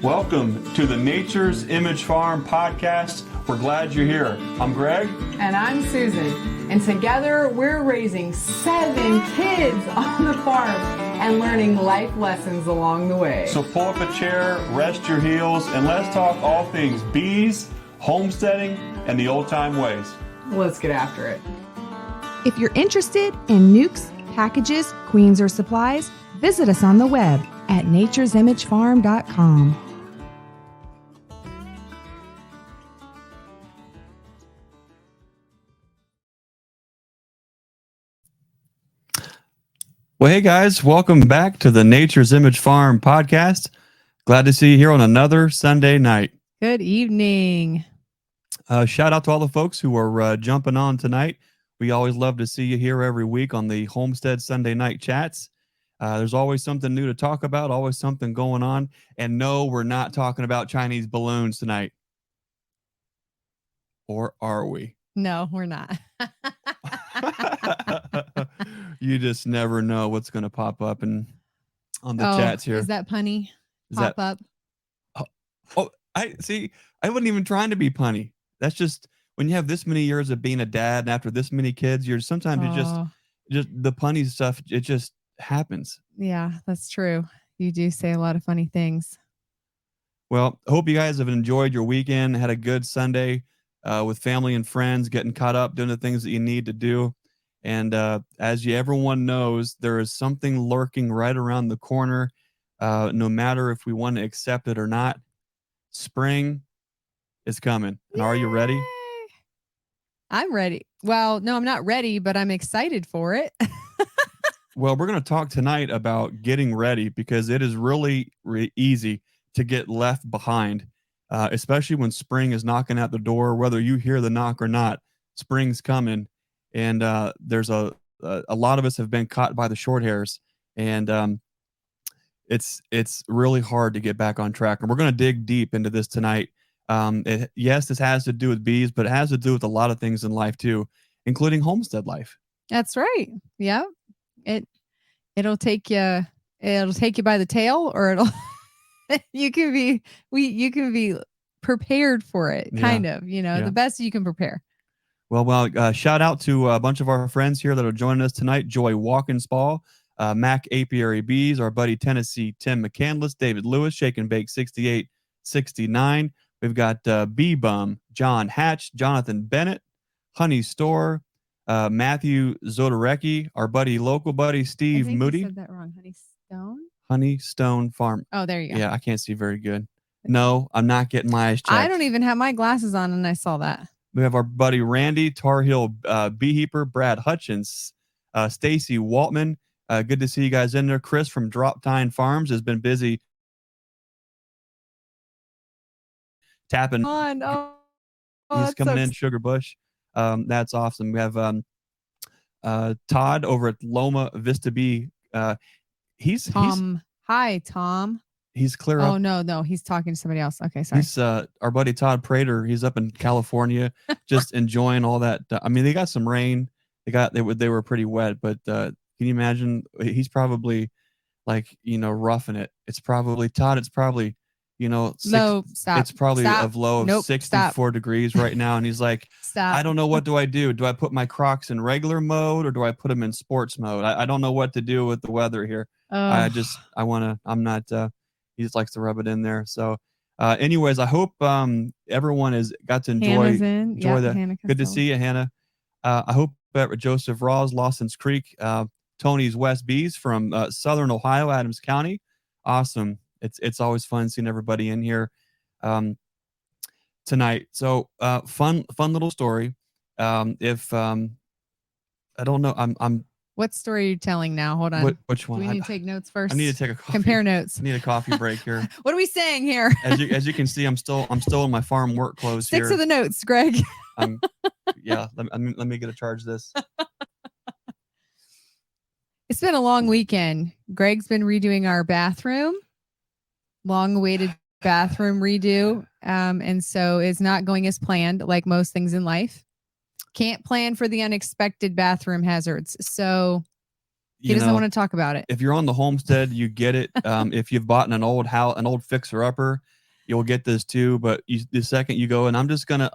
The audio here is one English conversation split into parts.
Welcome to the Nature's Image Farm podcast. We're glad you're here. I'm Greg. And I'm Susan. And together we're raising 7 kids on the farm and learning life lessons along the way. So pull up a chair, rest your heels, and let's talk all things bees, homesteading, and the old-time ways. Let's get after it. If you're interested in NUCS, packages, queens, or supplies, visit us on the web at naturesimagefarm.com. Well, hey guys, welcome back to the Nature's Image Farm podcast. Glad to see you here on another Sunday night. Good evening. Shout out to all the folks who are jumping on tonight. We always love to see you here every week on the Homestead Sunday Night Chats. There's always something new to talk about, always something going on. And no, we're not talking about Chinese balloons tonight. Or are we? No, we're not. You just never know what's going to pop up on the chats here. Is that punny? Pop up? I see. I wasn't even trying to be punny. That's just when you have this many years of being a dad and after this many kids, you're sometimes just the punny stuff. It just happens. Yeah, that's true. You do say a lot of funny things. Well, I hope you guys have enjoyed your weekend, had a good Sunday with family and friends, getting caught up, doing the things that you need to do. And as everyone knows, there is something lurking right around the corner, no matter if we want to accept it or not. Spring is coming. And are you ready? I'm ready. Well, no, I'm not ready, but I'm excited for it. Well, we're going to talk tonight about getting ready because it is really easy to get left behind, especially when spring is knocking at the door, whether you hear the knock or not. Spring's coming. And there's a lot of us have been caught by the short hairs, and it's really hard to get back on track. And we're going to dig deep into this tonight. Yes, this has to do with bees, but it has to do with a lot of things in life too, including homestead life. That's right. Yeah, it'll take you by the tail, or it'll you can be prepared for it, kind of. The best you can prepare. Well, shout out to a bunch of our friends here that are joining us tonight. Joy Walkinsball, Mac Apiary Bees, our buddy Tennessee Tim McCandless, David Lewis, Shake and Bake 6869. We've got Bee Bum, John Hatch, Jonathan Bennett, Honey Store, Matthew Zodarecki, our local buddy Steve Moody. You said that wrong. Honey Stone Farm. Oh, there you go. Yeah, I can't see very good. No, I'm not getting my eyes checked. I don't even have my glasses on, and I saw that. We have our buddy Randy, Tar Heel Beekeeper, Brad Hutchins, Stacy Waltman. Good to see you guys in there. Chris from Drop Tine Farms has been busy tapping. He's coming in, Sugar Bush. That's awesome. We have Todd over at Loma Vista Bee. He's Hi, Tom. He's clear up. Oh, no. He's talking to somebody else. Okay, sorry. He's our buddy Todd Prater. He's up in California, just enjoying all that. I mean, they got some rain. They were pretty wet, but can you imagine? He's probably roughing it. It's probably Todd. It's probably stop. It's probably Stop. a low of 64 degrees right now, and he's like, stop. I don't know what do I do. Do I put my Crocs in regular mode or do I put them in sports mode? I don't know what to do with the weather here. I'm not. He just likes to rub it in there. So, anyways, I hope everyone has got to enjoy that. Good to see you, Hannah. I hope Joseph Rawls, Lawson's Creek, Tony's West Bees from Southern Ohio, Adams County. Awesome. It's always fun seeing everybody in here tonight. So, fun little story. I don't know, I'm. What story are you telling now? Hold on. Which one? Do we need to take notes first? I need to take a coffee. Compare notes. I need a coffee break here. What are we saying here? As you can see, I'm still in my farm work clothes. Stick to the notes, Greg. Yeah. Let me get a charge this. It's been a long weekend. Greg's been redoing our bathroom. Long-awaited bathroom redo. And so it's not going as planned, like most things in life. Can't plan for the unexpected bathroom hazards. So he doesn't want to talk about it. If you're on the homestead, you get it. If you've bought an old fixer-upper, you'll get this too. But the second you go, and I'm just gonna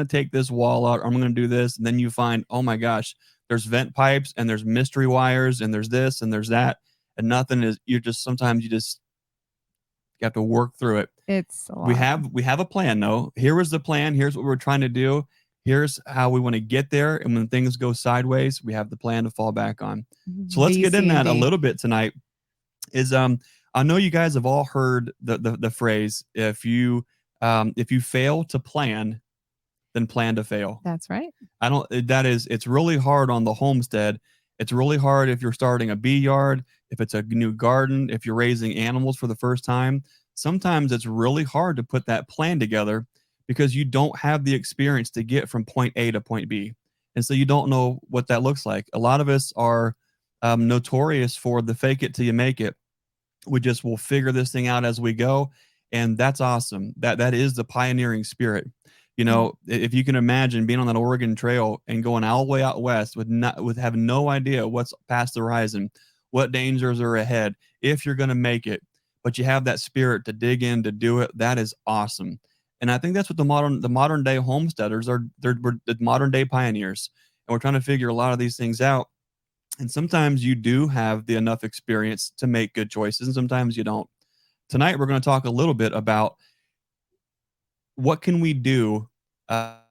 take this wall out, or I'm gonna do this, and then you find, oh my gosh, there's vent pipes and there's mystery wires and there's this and there's that, and nothing is. Sometimes you have to work through it. It's a lot. We have a plan though. Here is the plan. Here's what we're trying to do. Here's how we want to get there. And when things go sideways, we have the plan to fall back on. So let's get in that a little bit tonight. I know you guys have all heard the phrase, if you fail to plan, then plan to fail. That's right. It's really hard on the homestead. It's really hard if you're starting a bee yard, if it's a new garden, if you're raising animals for the first time. Sometimes it's really hard to put that plan together because you don't have the experience to get from point A to point B. And so you don't know what that looks like. A lot of us are notorious for the fake it till you make it. Will figure this thing out as we go. And that's awesome. That is the pioneering spirit. You know, if you can imagine being on that Oregon Trail and going all the way out west with having no idea what's past the horizon, what dangers are ahead, if you're going to make it, but you have that spirit to dig in, to do it, that is awesome. And I think that's what the modern day homesteaders are. We're the modern day pioneers, and we're trying to figure a lot of these things out. And sometimes you do have the enough experience to make good choices, and sometimes you don't. Tonight, we're going to talk a little bit about what can we do to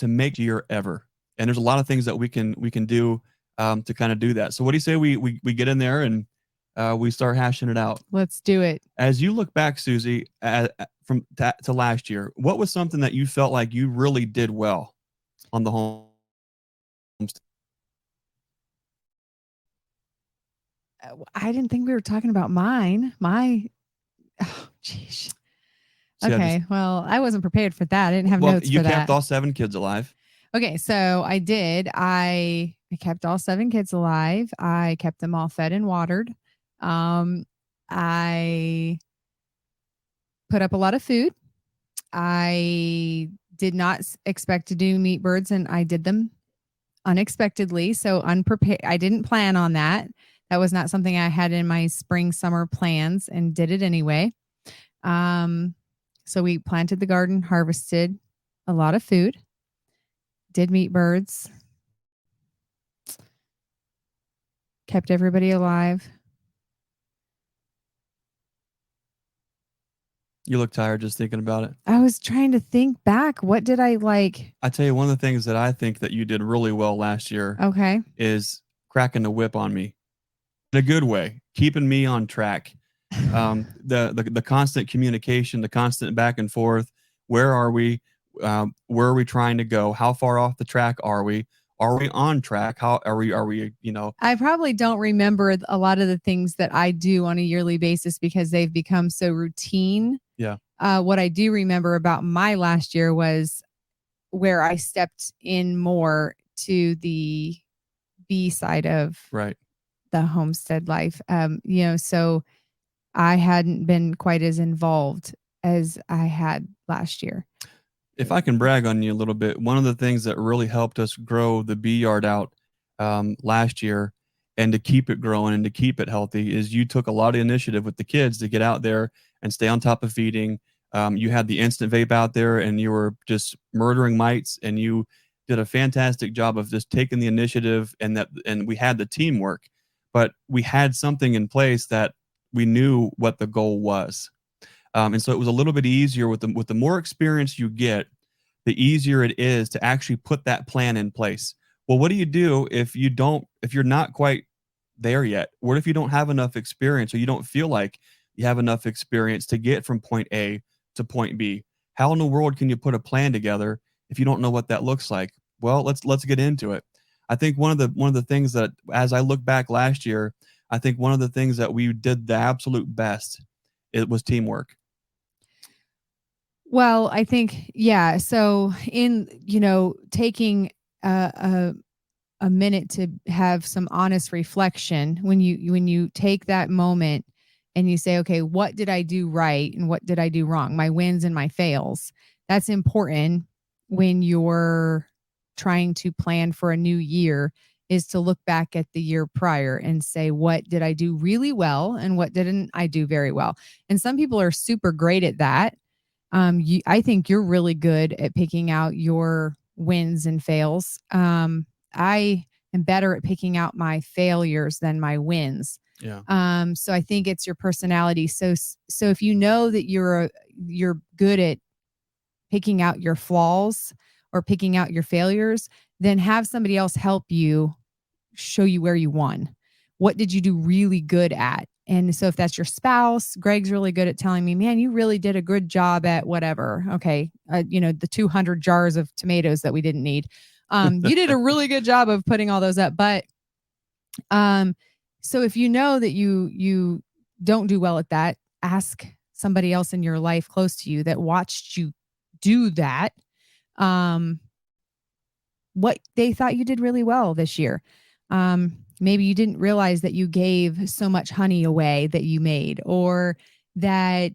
make year ever. And there's a lot of things that we can do to kind of do that. So what do you say we get in there and we start hashing it out? Let's do it. As you look back, Susie, to last year, what was something that you felt like you really did well on the home? I didn't think we were talking about mine. Oh, geez. Okay. Well, I wasn't prepared for that. I didn't have notes for that. You kept all 7 kids alive. Okay. So I did. I kept all 7 kids alive. I kept them all fed and watered. I put up a lot of food. I did not expect to do meat birds, and I did them unexpectedly. So unprepared. I didn't plan on that. That was not something I had in my spring, summer plans, and did it anyway. So we planted the garden, harvested a lot of food, did meat birds, kept everybody alive. You look tired just thinking about it. I was trying to think back. What did I like? I tell you, one of the things that I think that you did really well last year is cracking the whip on me in a good way, keeping me on track. The constant communication, the constant back and forth. Where are we? Where are we trying to go? How far off the track are we? Are we on track? How are we, I probably don't remember a lot of the things that I do on a yearly basis because they've become so routine. Yeah. What I do remember about my last year was where I stepped in more to the bee side of the homestead life. So I hadn't been quite as involved as I had last year. If I can brag on you a little bit, one of the things that really helped us grow the bee yard out last year and to keep it growing and to keep it healthy is you took a lot of initiative with the kids to get out there and stay on top of feeding. You had the INSTANTVAP out there and you were just murdering mites, and you did a fantastic job of just taking the initiative, and we had the teamwork, but we had something in place that we knew what the goal was. And so it was a little bit easier with the more experience you get, the easier it is to actually put that plan in place. Well, what do you do if you're not quite there yet? What if you don't have enough experience, or you don't feel like you have enough experience to get from point A to point B? How in the world can you put a plan together if you don't know what that looks like? Well, let's get into it. I think one of the things that, as I look back last year, I think one of the things that we did the absolute best, it was teamwork. Well, I think, yeah. So in, taking a minute to have some honest reflection, when you take that moment and you say, okay, what did I do right and what did I do wrong? My wins and my fails. That's important when you're trying to plan for a new year, is to look back at the year prior and say, what did I do really well and what didn't I do very well? And some people are super great at that. I think you're really good at picking out your wins and fails. I am better at picking out my failures than my wins. Yeah. So I think it's your personality. So if you know that you're good at picking out your flaws or picking out your failures, then have somebody else help you show you where you won. What did you do really good at? And so if that's your spouse, Greg's really good at telling me, man, you really did a good job at whatever. Okay. The 200 jars of tomatoes that we didn't need. You did a really good job of putting all those up. But so if you know that you don't do well at that, ask somebody else in your life close to you that watched you do that, what they thought you did really well this year. Maybe you didn't realize that you gave so much honey away that you made, or that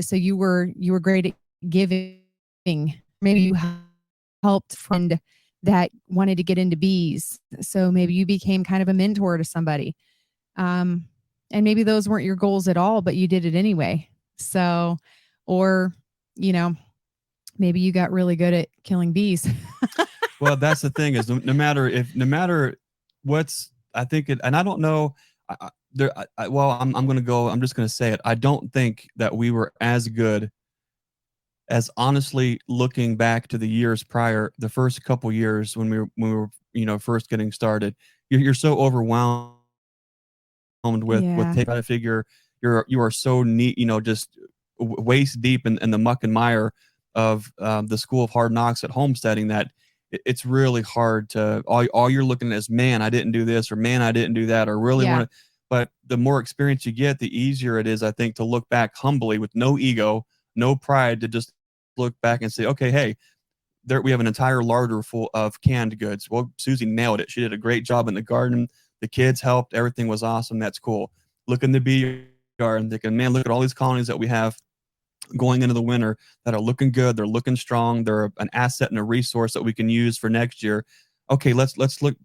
so you were great at giving. Maybe you helped a friend that wanted to get into bees, so maybe you became kind of a mentor to somebody. And maybe those weren't your goals at all, but you did it anyway. So, or maybe you got really good at killing bees. Well, that's the thing is no matter what's, I think it, and I don't know, I'm just going to say it. I don't think that we were as good as, honestly, looking back to the years prior, the first couple years when we were first getting started. You're so overwhelmed with Yeah. trying to figure, you are so neat, just waist deep in the muck and mire of the school of hard knocks at homesteading, that it's really hard to, all you're looking at is, man, I didn't do this, or man, I didn't do that, or really Yeah. want to. But the more experience you get, the easier it is, I think, to look back humbly with no ego, no pride, to just look back and say, okay, hey, there we have an entire larder full of canned goods. Well, Susie nailed it. She did a great job in the garden. The kids helped. Everything was awesome. That's cool. Look in the bee garden, thinking, man, look at all these colonies that we have going into the winter that are looking good. They're looking strong. They're an asset and a resource that we can use for next year. Okay, let's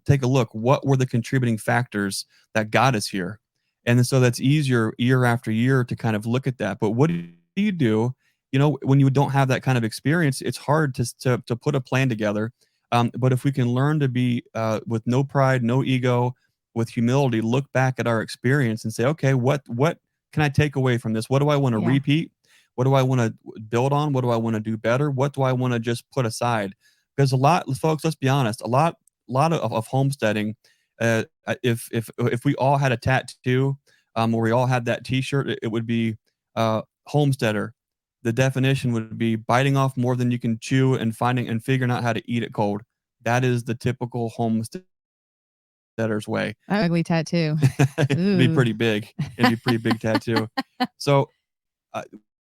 take a look. What were the contributing factors that got us here? And so that's easier year after year to kind of look at that. But what do you do? When you don't have that kind of experience, it's hard to put a plan together. But if we can learn to be with no pride, no ego, with humility, look back at our experience and say, okay, what can I take away from this? What do I want to Yeah. repeat? What do I want to build on? What do I want to do better? What do I want to just put aside? Because a lot, folks, let's be honest, a lot of homesteading, if we all had a tattoo, or we all had that T-shirt, it would be homesteader. The definition would be biting off more than you can chew and figuring out how to eat it cold. That is the typical homesteader's way. Ugly tattoo. It'd be pretty big. It'd be a pretty big tattoo. So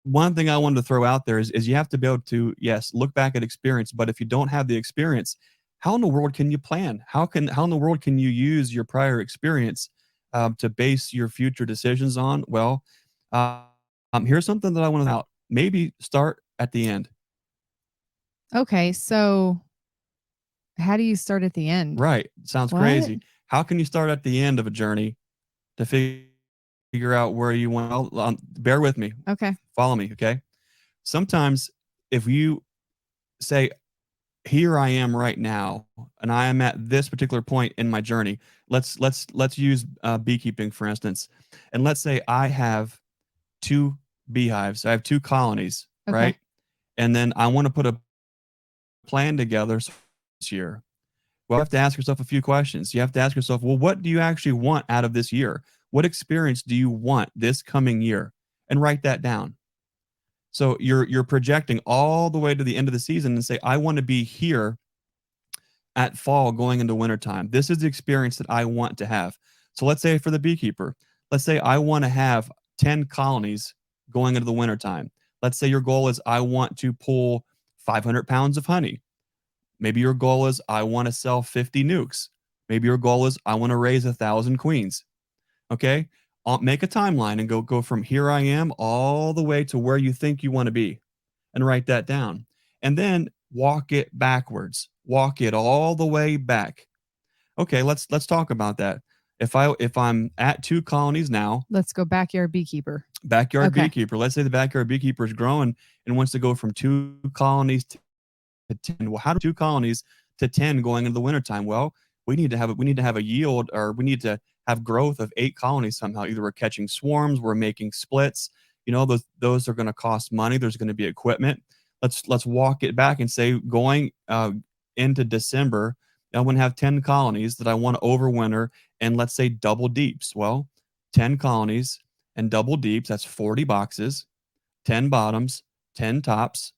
one thing I wanted to throw out there is you have to be able to, yes, look back at experience, but if you don't have the experience, how in the world can you plan? How in the world can you use your prior experience to base your future decisions on? Well, here's something that I want to out. Maybe start at the end. Okay, so how do you start at the end? Right. Sounds crazy. How can you start at the end of a journey to figure out where you want? Bear with me. Okay. Follow me. Okay. Sometimes if you say, here I am right now, and I am at this particular point in my journey. Let's use beekeeping, for instance. And let's say I have 2 beehives. I have 2 colonies, Okay. right? And then I want to put a plan together this year. Well, you have to ask yourself a few questions. You have to ask yourself, well, what do you actually want out of this year? What experience do you want this coming year? And write that down. So you're projecting all the way to the end of the season and say, I want to be here at fall going into wintertime. This is the experience that I want to have. So let's say for the beekeeper, let's say I want to have 10 colonies going into the wintertime. Let's say your goal is I want to pull 500 pounds of honey. Maybe your goal is I want to sell 50 NUCS. Maybe your goal is I want to raise 1,000 queens. Okay? Make a timeline and go from here I am all the way to where you think you want to be, and write that down. And then walk it backwards. Walk it all the way back. Okay, let's talk about that. If I'm at 2 colonies now, Let's go backyard beekeeper. backyard Okay. beekeeper. Let's say the backyard beekeeper is growing and wants to go from 2 colonies to 10. Well, how do 2 colonies to 10 going into the wintertime? Well, we need to have a yield, or we need to have growth of 8 colonies somehow. Either we're catching swarms, we're making splits. You know, those are going to cost money. There's going to be equipment. Let's walk it back and say going into December, I want to have 10 colonies that I want to overwinter, and let's say double deeps. Well, 10 colonies and double deeps, that's 40 boxes, 10 bottoms, 10 tops,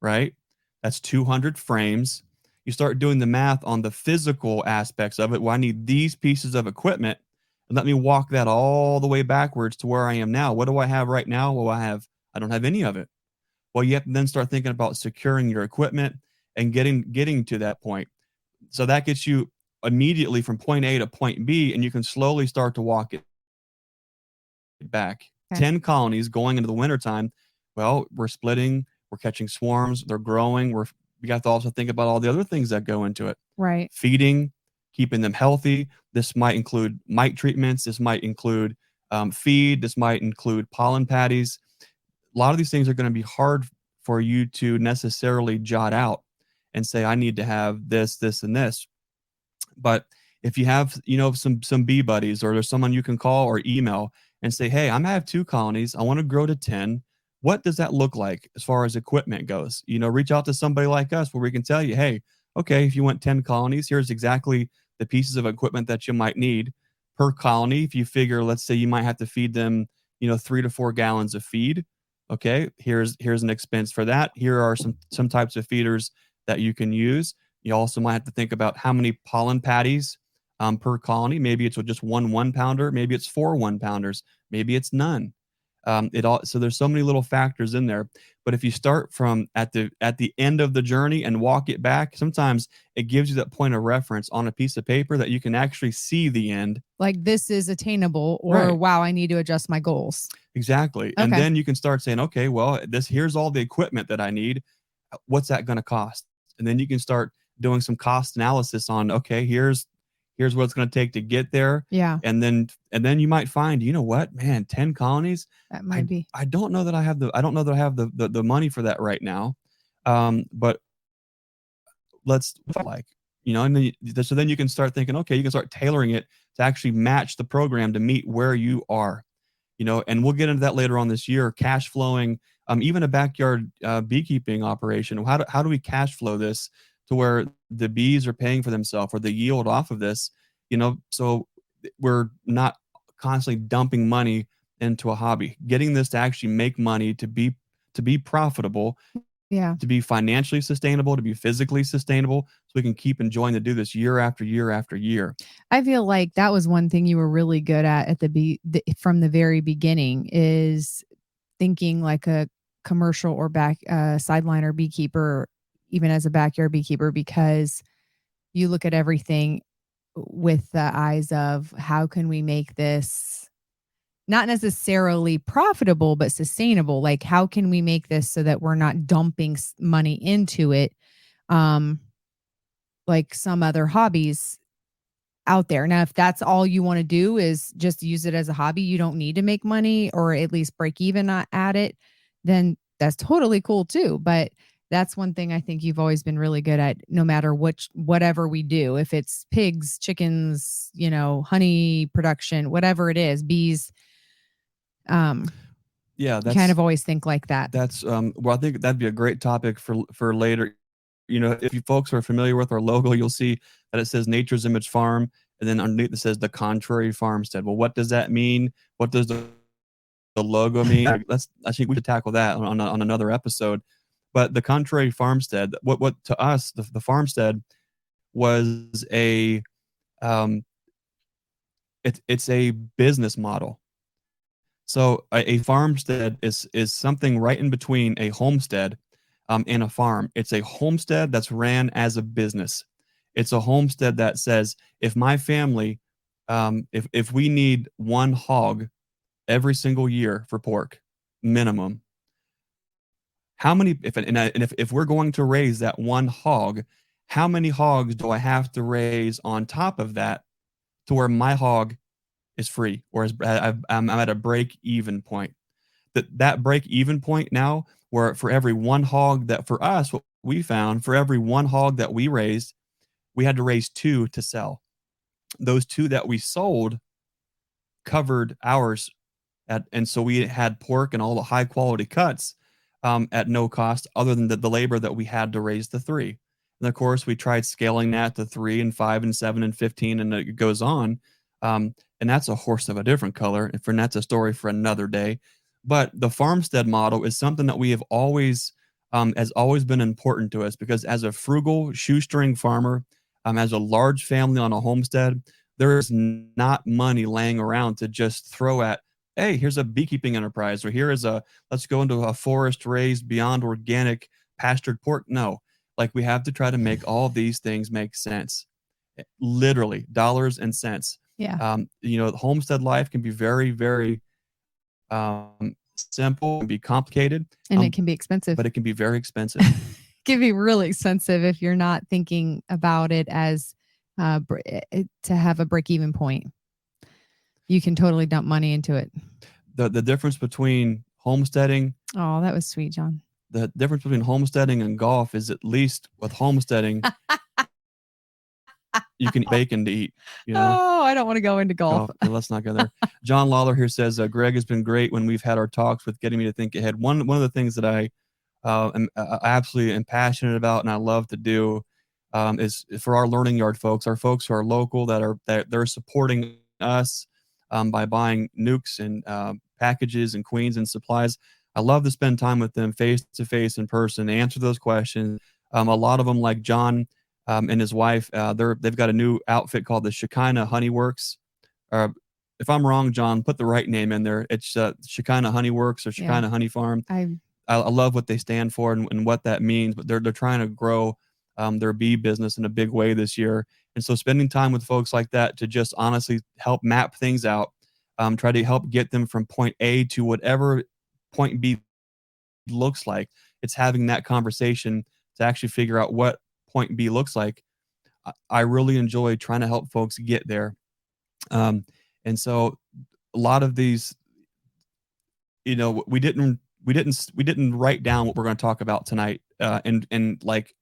right? That's 200 frames. You start doing the math on the physical aspects of it. Well, I need these pieces of equipment. And let me walk that all the way backwards to where I am now. What do I have right now? Well, I don't have any of it. Well, you have to then start thinking about securing your equipment and getting to that point. So that gets you immediately from point A to point B, and you can slowly start to walk it back. Okay. 10 colonies going into the wintertime. Well, we're splitting, we're catching swarms, they're growing. We got to also think about all the other things that go into it. Right. Feeding, keeping them healthy. This might include mite treatments. This might include feed. This might include pollen patties. A lot of these things are going to be hard for you to necessarily jot out and say, I need to have this, this, and this. But if you have, some bee buddies, or there's someone you can call or email and say, hey, I'm gonna have 2 colonies. I want to grow to 10. What does that look like as far as equipment goes? Reach out to somebody like us where we can tell you, hey, okay, if you want 10 colonies, here's exactly the pieces of equipment that you might need per colony. If you figure, let's say you might have to feed them, 3 to 4 gallons of feed. Okay, here's an expense for that. Here are some types of feeders that you can use. You also might have to think about how many pollen patties per colony. Maybe it's just one 1-pounder. Maybe it's 4 1-pounders. Maybe it's none. So there's so many little factors in there. But if you start from at the end of the journey and walk it back, sometimes it gives you that point of reference on a piece of paper that you can actually see the end. Like, this is attainable, or Right. wow, I need to adjust my goals. Exactly. And Okay. then you can start saying, okay, well, here's all the equipment that I need. What's that going to cost? And then you can start doing some cost analysis on, okay, here's what it's going to take to get there. Yeah. And then you might find, you know what, man, 10 colonies. That might be. I don't know that I have the money for that right now. But let's and then you can start thinking, okay, you can start tailoring it to actually match the program to meet where you are. And we'll get into that later on this year, cash flowing, even a backyard beekeeping operation. How do we cash flow this to where the bees are paying for themselves, or the yield off of this, so we're not constantly dumping money into a hobby, getting this to actually make money, to be profitable, Yeah. to be financially sustainable, to be physically sustainable, so we can keep enjoying to do this year after year after year. I feel like that was one thing you were really good at from the very beginning, is thinking like a commercial or sideliner beekeeper, even as a backyard beekeeper, because you look at everything with the eyes of, how can we make this not necessarily profitable, but sustainable? Like, how can we make this so that we're not dumping money into it, like some other hobbies out there. Now, if that's all you want to do is just use it as a hobby, you don't need to make money, or at least break even at it, then that's totally cool too. But that's one thing I think you've always been really good at, no matter whatever we do, if it's pigs, chickens, honey production, whatever it is, bees. Yeah, that's kind of always think like that. That's well, I think that'd be a great topic for later. If you folks are familiar with our logo, you'll see that it says Nature's Image Farm, and then underneath it says The Contrary Farmstead. Well, what does that mean? What does the logo mean? I think we should tackle that on another episode. But The Contrary Farmstead, what to us, the farmstead was it's a business model. So a farmstead is something right in between a homestead and a farm. It's a homestead that's ran as a business. It's a homestead that says, if my family, if we need 1 hog every single year for pork, minimum, how many? If we're going to raise that 1 hog, how many hogs do I have to raise on top of that to where my hog is free, or I'm at a break even point? That break even point now, where for every one hog that, for us, what we found, for every one hog that we raised, we had to raise 2 to sell. Those 2 that we sold covered ours and so we had pork and all the high quality cuts at no cost, other than the labor that we had to raise the 3. And of course, we tried scaling that to 3 and 5 and 7 and 15, and it goes on. And that's a horse of a different color. And that's a story for another day. But the farmstead model is something that we have always has always been important to us, because as a frugal shoestring farmer, as a large family on a homestead, there is not money laying around to just throw at, hey, here's a beekeeping enterprise, or here is let's go into a forest raised beyond organic pastured pork. No, like, we have to try to make all these things make sense, literally dollars and cents. Yeah. Homestead life can be very, very simple and be complicated, and it can be expensive, but it can be very expensive. It can be really expensive if you're not thinking about it as to have a break-even point. You can totally dump money into it. The difference between homesteading. Oh, that was sweet, John. The difference between homesteading and golf is, at least with homesteading, you can bacon to eat. Oh, I don't want to go into golf. Okay, let's not go there. John Lawler here says, Greg has been great when we've had our talks with getting me to think ahead. One of the things that I absolutely am passionate about and I love to do is for our learning yard folks, our folks who are local, that they're supporting us by buying NUCS and packages and queens and supplies. I love to spend time with them face to face in person, answer those questions. A lot of them, like John and his wife, they've got a new outfit called the Shekinah Honey Works. If I'm wrong, John, put the right name in there. It's Shekinah Honey Works or Shekinah Honey Farm. I love what they stand for and what that means, but they're trying to grow their bee business in a big way this year. And so spending time with folks like that to just honestly help map things out, try to help get them from point A to whatever point B looks like. It's having that conversation to actually figure out what point B looks like. I really enjoy trying to help folks get there. And so a lot of these, we didn't write down what we're going to talk about tonight in like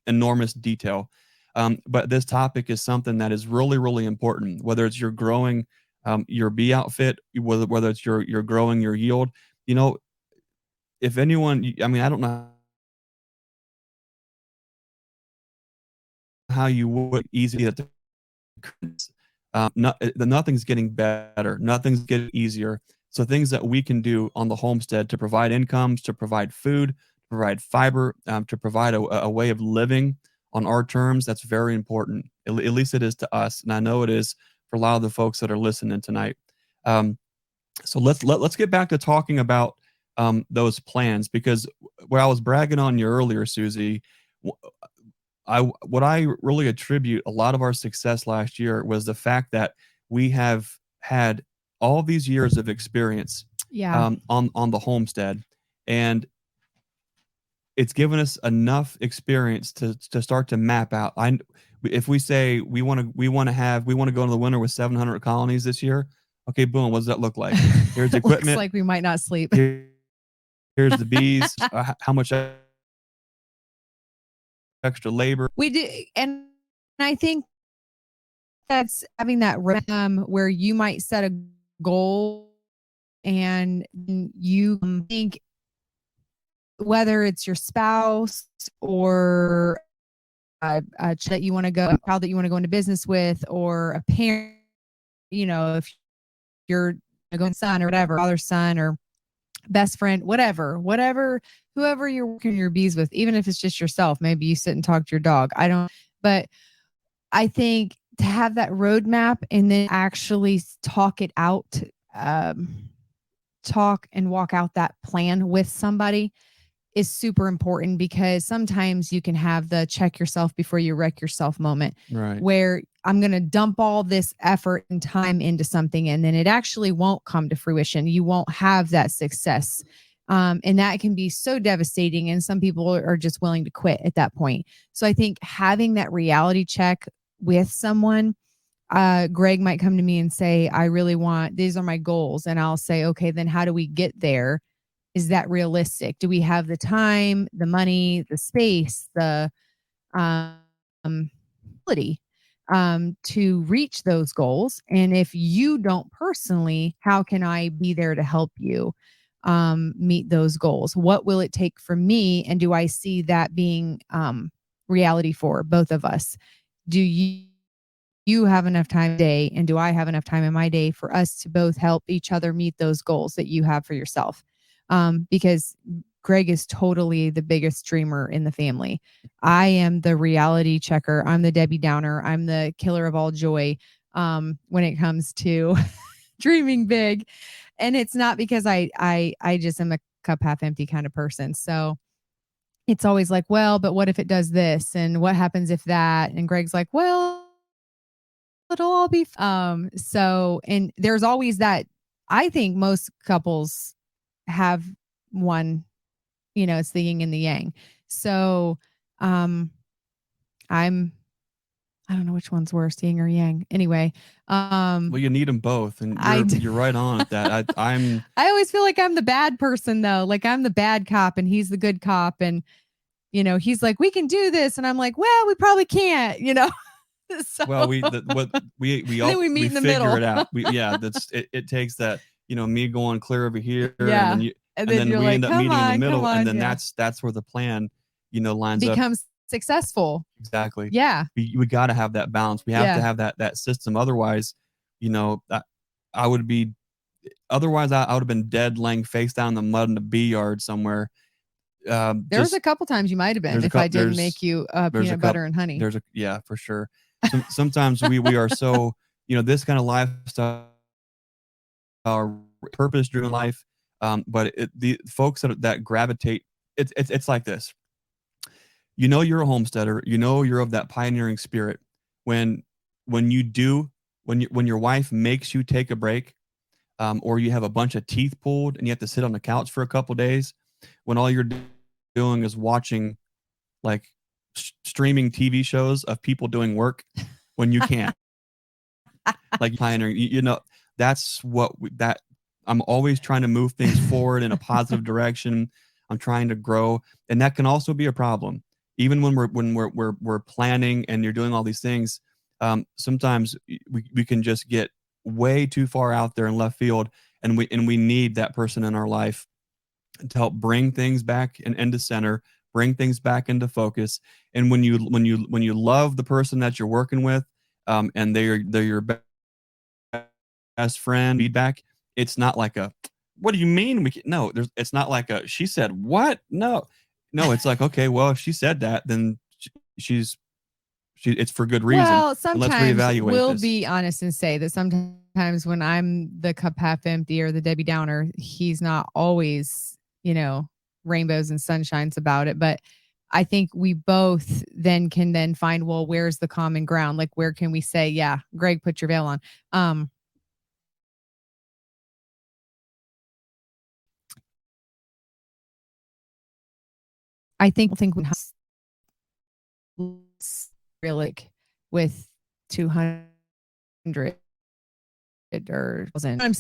enormous detail. But this topic is something that is really, really important, whether it's you're growing your bee outfit, whether it's you're growing your yield. If anyone, I mean, I don't know how you would easy that nothing's getting better, nothing's getting easier. So things that we can do on the homestead to provide incomes, to provide food, to provide fiber, to provide a way of living on our terms, that's very important. At least it is to us, and I know it is for a lot of the folks that are listening tonight. So let's get back to talking about those plans, because where I was bragging on you earlier, Susie, what I really attribute a lot of our success last year was the fact that we have had all these years of experience on the homestead, and it's given us enough experience to start to map out. If we say we want to go into the winter with 700 colonies this year, okay, boom, what does that look like? Here's equipment. Looks like we might not sleep. Here's the bees. How much extra labor we do, and I think that's having that rhythm where you might set a goal and you think, whether it's your spouse or a that you want to go, a child that you want to go into business with, or a parent, if you're going son or whatever, father, son, or best friend, whatever, whoever you're working your bees with, even if it's just yourself, maybe you sit and talk to your dog. But I think to have that roadmap and then actually talk it out, talk and walk out that plan with somebody is super important, because sometimes you can have the check yourself before you wreck yourself moment, right, where I'm going to dump all this effort and time into something and then it actually won't come to fruition. You won't have that success And that can be so devastating. And some people are just willing to quit at that point. So I think having that reality check with someone, Greg might come to me and say, I really want, these are my goals. And I'll say, okay, then how do we get there? Is that realistic? Do we have the time, the money, the space, the ability to reach those goals? And if you don't personally, how can I be there to help you meet those goals? What will it take for me? And do I see that being reality for both of us? Do you have enough time a day, and do I have enough time in my day for us to both help each other meet those goals that you have for yourself? Because Greg is totally the biggest dreamer in the family. I am the reality checker. I'm the Debbie Downer. I'm the killer of all joy when it comes to dreaming big. And it's not because I just am a cup half empty kind of person. So it's always like, well, but what if it does this? And what happens if that? And Greg's like, well, it'll all be so, and there's always that. I think most couples have one, it's the yin and the yang. So I don't know which one's worse, yin or yang. Anyway, well, you need them both, and you're right on at that. I always feel like I'm the bad person though. Like I'm the bad cop and he's the good cop, and he's like, we can do this, and I'm like, well, we probably can't. So, well, we all we meet in the figure middle. it out. It takes that, me going clear over here, yeah, and then we like, end up meeting in the middle, and then yeah. that's where the plan, lines becomes up. Successful. Exactly. Yeah. We got to have that balance. We have to have that system. Otherwise, I would be. Otherwise, I would have been dead, laying face down in the mud in the bee yard somewhere. There's a couple times you might have been if I didn't make you peanut butter and honey. Yeah, for sure. Sometimes we are so, this kind of lifestyle, our purpose-driven life, but the folks that gravitate, it's like this. You're a homesteader. You're of that pioneering spirit. When your wife makes you take a break, or you have a bunch of teeth pulled and you have to sit on the couch for a couple days, when all you're doing is watching like streaming TV shows of people doing work when you can't, like pioneering, that's that I'm always trying to move things forward in a positive direction. I'm trying to grow, and that can also be a problem. Even when we're planning and you're doing all these things, sometimes we can just get way too far out there in left field, and we need that person in our life to help bring things back into center, bring things back into focus. And when you love the person that you're working with, and they're your best friend, feedback, it's not like a, what do you mean it's not like a, she said what? No, it's like, okay, well, if she said that, then it's for good reason. Well, sometimes let's reevaluate we'll this. be honest and say that sometimes when I'm the cup half empty or the Debbie Downer, he's not always, rainbows and sunshines about it. But I think we both can find, well, where's the common ground? Like, where can we say, yeah, Greg, put your veil on. I think we have really with 200 or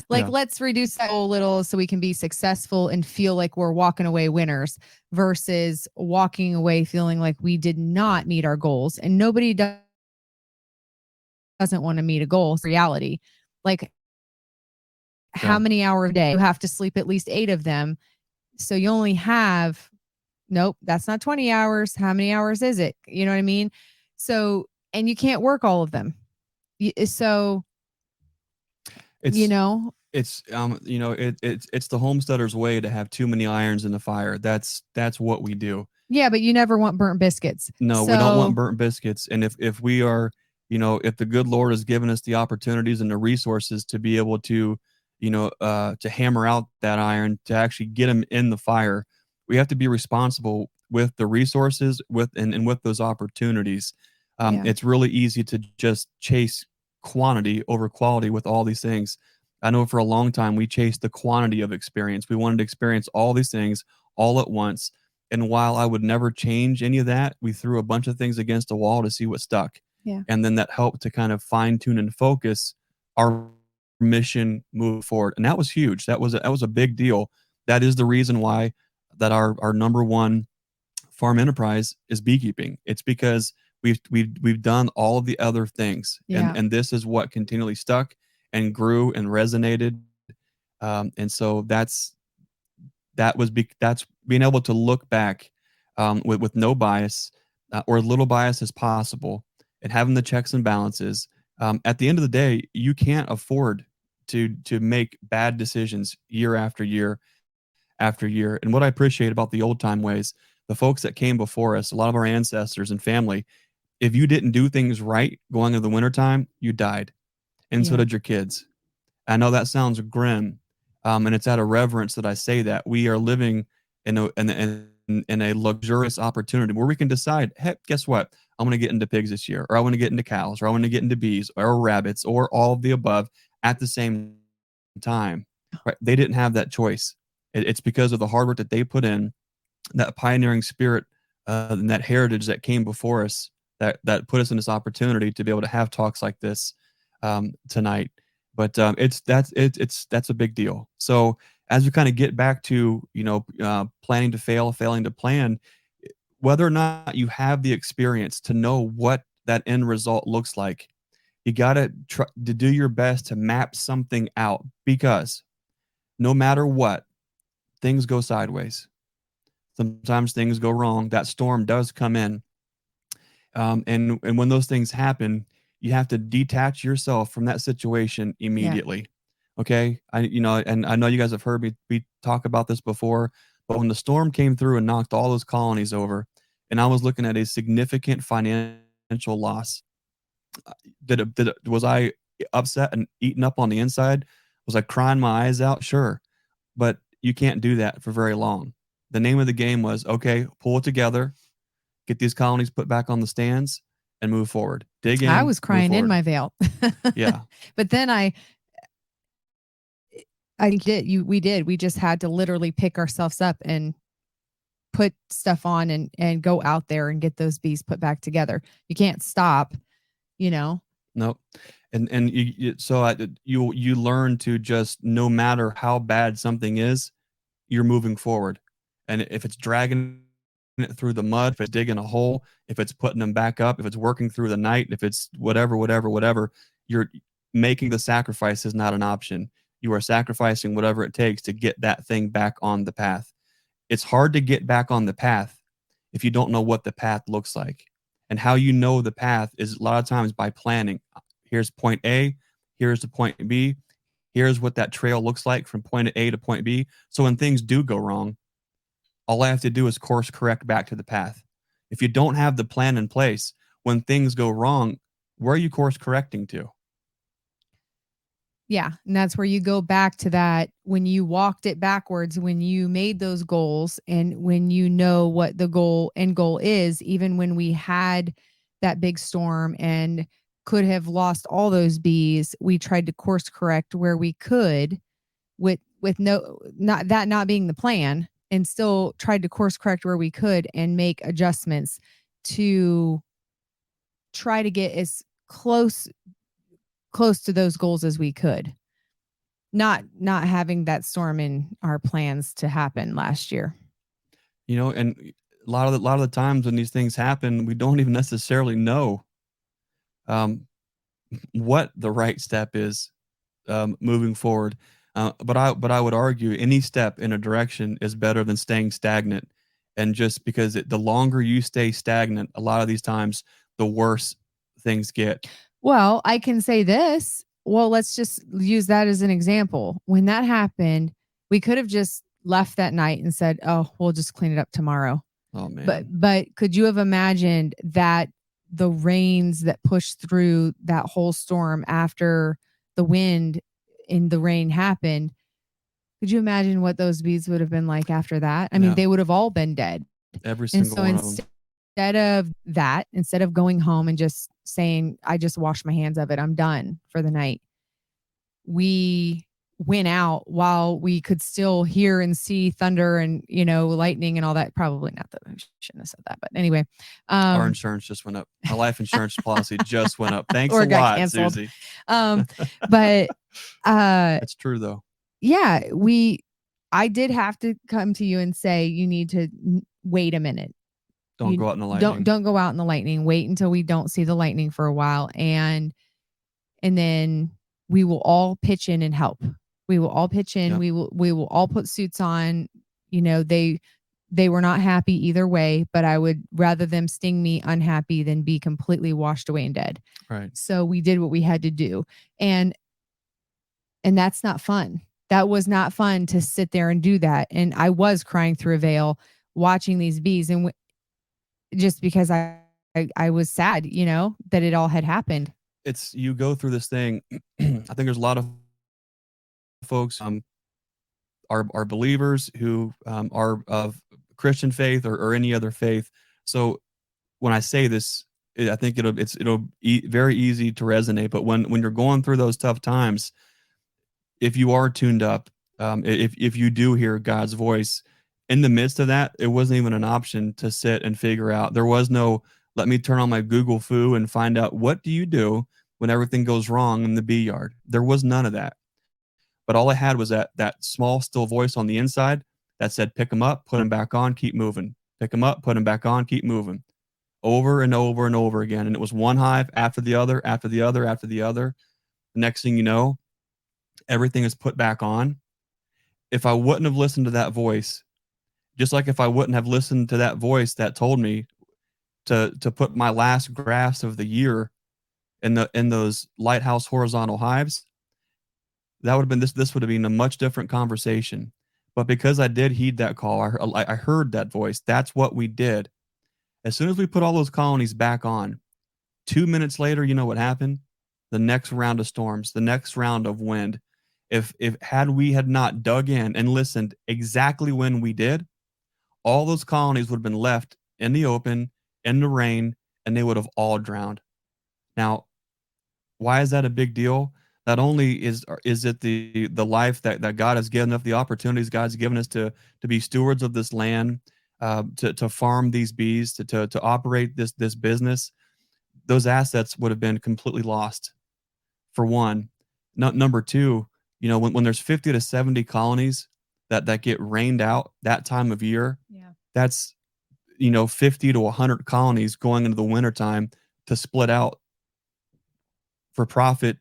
like, let's reduce that a little so we can be successful and feel like we're walking away winners versus walking away feeling like we did not meet our goals. And nobody doesn't want to meet a goal. It's reality. Like, how many hours a day? You have to sleep at least 8 of them. So you only have, nope, that's not 20 hours. How many hours is it? You know what I mean? So, and you can't work all of them. So, it's it's the homesteader's way to have too many irons in the fire. That's what we do. Yeah, but you never want burnt biscuits. No, we don't want burnt biscuits. And if we are, if the good Lord has given us the opportunities and the resources to be able to, to hammer out that iron, to actually get them in the fire, we have to be responsible with the resources, with those opportunities. It's really easy to just chase quantity over quality with all these things. I know for a long time we chased the quantity of experience. We wanted to experience all these things all at once. And while I would never change any of that, we threw a bunch of things against a wall to see what stuck. Yeah. And then that helped to kind of fine tune and focus our mission move forward. And that was huge. That was a big deal. That is the reason why that our number one farm enterprise is beekeeping. It's because we've done all of the other things, Yeah. and this is what continually stuck and grew and resonated. And so that's being able to look back with no bias, or as little bias as possible, and having the checks and balances. At the end of the day, you can't afford to make bad decisions year after year after year. And what I appreciate about the old time ways, the folks that came before us, a lot of our ancestors and family, if you didn't do things right going into the wintertime, you died. And so Yeah. did your kids. I know that sounds grim, and it's out of reverence that I say that. We are living in a luxurious opportunity where we can decide, hey, guess what? I want to get into pigs this year, or I want to get into cows, or I want to get into bees, or rabbits, or all of the above at the same time. Right? They didn't have that choice. It's because of the hard work that they put in, that pioneering spirit, and that heritage that came before us, that put us in this opportunity to be able to have talks like this tonight. But that's a big deal. So as we kind of get back to planning to fail, failing to plan, whether or not you have the experience to know what that end result looks like, you got to try to do your best to map something out, because no matter what, things go sideways. Sometimes things go wrong. That storm does come in. And when those things happen, you have to detach yourself from that situation immediately. Okay. And I know you guys have heard me talk about this before, but when the storm came through and knocked all those colonies over, and I was looking at a significant financial loss, was I upset and eaten up on the inside? Was I crying my eyes out? Sure. But you can't do that for very long. The name of the game was, okay, pull it together, get these colonies put back on the stands, and move forward. Dig in. I was crying in my veil. Yeah. But then we did. We just had to literally pick ourselves up and put stuff on and go out there and get those bees put back together. You can't stop, Nope. And you learn to just, no matter how bad something is, you're moving forward. And if it's dragging it through the mud, if it's digging a hole, if it's putting them back up, if it's working through the night, if it's whatever, you're making the sacrifice is not an option. You are sacrificing whatever it takes to get that thing back on the path. It's hard to get back on the path if you don't know what the path looks like. And how you know the path is a lot of times by planning. Here's point A, here's the point B, here's what that trail looks like from point A to point B. So when things do go wrong, all I have to do is course correct back to the path. If you don't have the plan in place, when things go wrong, where are you course correcting to? Yeah. And that's where you go back to that, when you walked it backwards, when you made those goals, and when you know what the end goal is, even when we had that big storm and could have lost all those bees, we tried to course correct where we could, with not being the plan, and still tried to course correct where we could and make adjustments to try to get as close to those goals as we could. Not having that storm in our plans to happen last year. And a lot of the times when these things happen, we don't even necessarily know what the right step is moving forward. But I would argue any step in a direction is better than staying stagnant. And just because the longer you stay stagnant, a lot of these times, the worse things get. Well, I can say this. Well, let's just use that as an example. When that happened, we could have just left that night and said, "Oh, we'll just clean it up tomorrow." Oh man. But could you have imagined that the rains that pushed through that whole storm after the wind and the rain happened? Could you imagine what those bees would have been like after that? I mean, they would have all been dead. Every single one of them. Instead of going home and just saying, I just washed my hands of it, I'm done for the night, we went out while we could still hear and see thunder and, lightning and all that. Probably not that I shouldn't have said that, but anyway. Our insurance just went up. Our life insurance policy just went up. Thanks or a got lot, canceled. Susie. But It's true though. Yeah, I did have to come to you and say, you need to wait a minute. Don't go out in the lightning. Don't go out in the lightning. Wait until we don't see the lightning for a while. And then we will all pitch in and help. We will all pitch in. Yep. We will all put suits on. They were not happy either way, but I would rather them sting me unhappy than be completely washed away and dead. Right. So we did what we had to do. And that's not fun. That was not fun to sit there and do that. And I was crying through a veil watching these bees, and just because I was sad, that it all had happened. It's, you go through this thing. I think there's a lot of folks are believers who are of Christian faith or any other faith. So when I say this, I think it'll be very easy to resonate. But when you're going through those tough times, if you are tuned up, if you do hear God's voice in the midst of that, it wasn't even an option to sit and figure out. There was no, let me turn on my Google Foo and find out what do you do when everything goes wrong in the bee yard. There was none of that. But all I had was that small, still voice on the inside that said, pick them up, put them back on, keep moving. Pick them up, put them back on, keep moving. Over and over and over again. And it was one hive after the other, after the other, after the other. The next thing you know, everything is put back on. If I wouldn't have listened to that voice, just like if I wouldn't have listened to that voice that told me to put my last graphs of the year in those lighthouse horizontal hives, that would have been this would have been a much different conversation. But because I did heed that call, I heard that voice. That's what we did. As soon as we put all those colonies back on, 2 minutes later, you know what happened? The next round of storms, the next round of wind. If we had not dug in and listened exactly when we did, all those colonies would have been left in the open, in the rain, and they would have all drowned. Now, why is that a big deal? Not only is it the life that God has given us, the opportunities God's given us to be stewards of this land, to farm these bees, to operate this business, those assets would have been completely lost. For one, number two, when there's 50 to 70 colonies that get rained out that time of year, that's 50 to 100 colonies going into the wintertime to split out for profit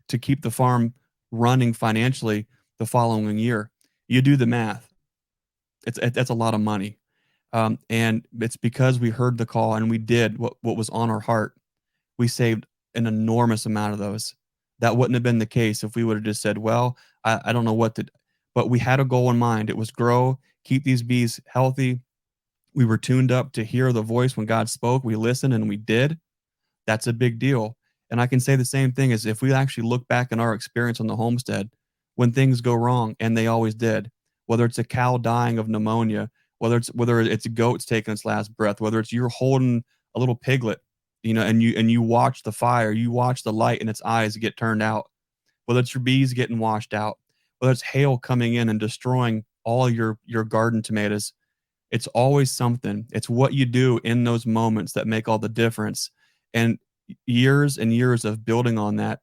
to keep the farm running financially the following year. You do the math. That's a lot of money. And it's because we heard the call and we did what was on our heart. We saved an enormous amount of those. That wouldn't have been the case if we would have just said, well, I don't know what to, but we had a goal in mind. It was grow, keep these bees healthy. We were tuned up to hear the voice when God spoke. We listened and we did. That's a big deal. And I can say the same thing as if we actually look back in our experience on the homestead, when things go wrong, and they always did, whether it's a cow dying of pneumonia, whether it's goats taking its last breath, whether it's you're holding a little piglet, and you watch the fire, you watch the light in its eyes get turned out, whether it's your bees getting washed out, whether it's hail coming in and destroying all your garden tomatoes. It's always something. It's what you do in those moments that make all the difference. And years and years of building on that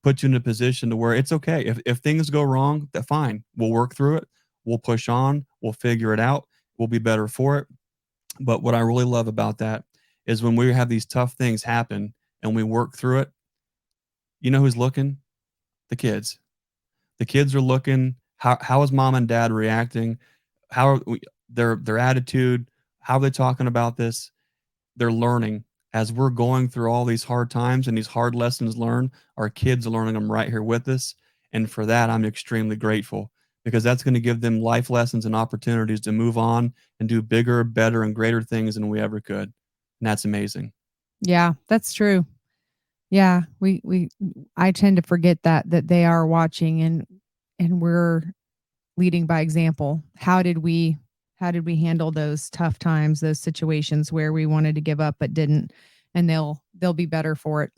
put you in a position to where it's okay. If things go wrong, that's fine. We'll work through it. We'll push on. We'll figure it out. We'll be better for it. But what I really love about that is when we have these tough things happen and we work through it, you know who's looking? The kids. The kids are looking. How is mom and dad reacting? How are their attitude? How are they talking about this? They're learning. As we're going through all these hard times and these hard lessons learned, our kids are learning them right here with us. And for that, I'm extremely grateful, because that's going to give them life lessons and opportunities to move on and do bigger, better, and greater things than we ever could. And that's amazing. Yeah, that's true. Yeah, I tend to forget that they are watching and we're leading by example. How did we handle those tough times, those situations where we wanted to give up but didn't, and they'll be better for it.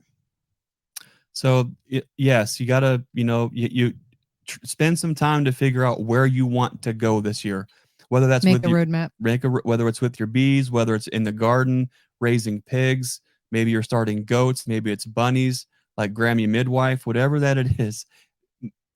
So yes, you gotta, you spend some time to figure out where you want to go this year, whether that's Make with a roadmap. whether it's with your bees, whether it's in the garden, raising pigs, maybe you're starting goats, maybe it's bunnies, like Grammy Midwife, whatever that it is,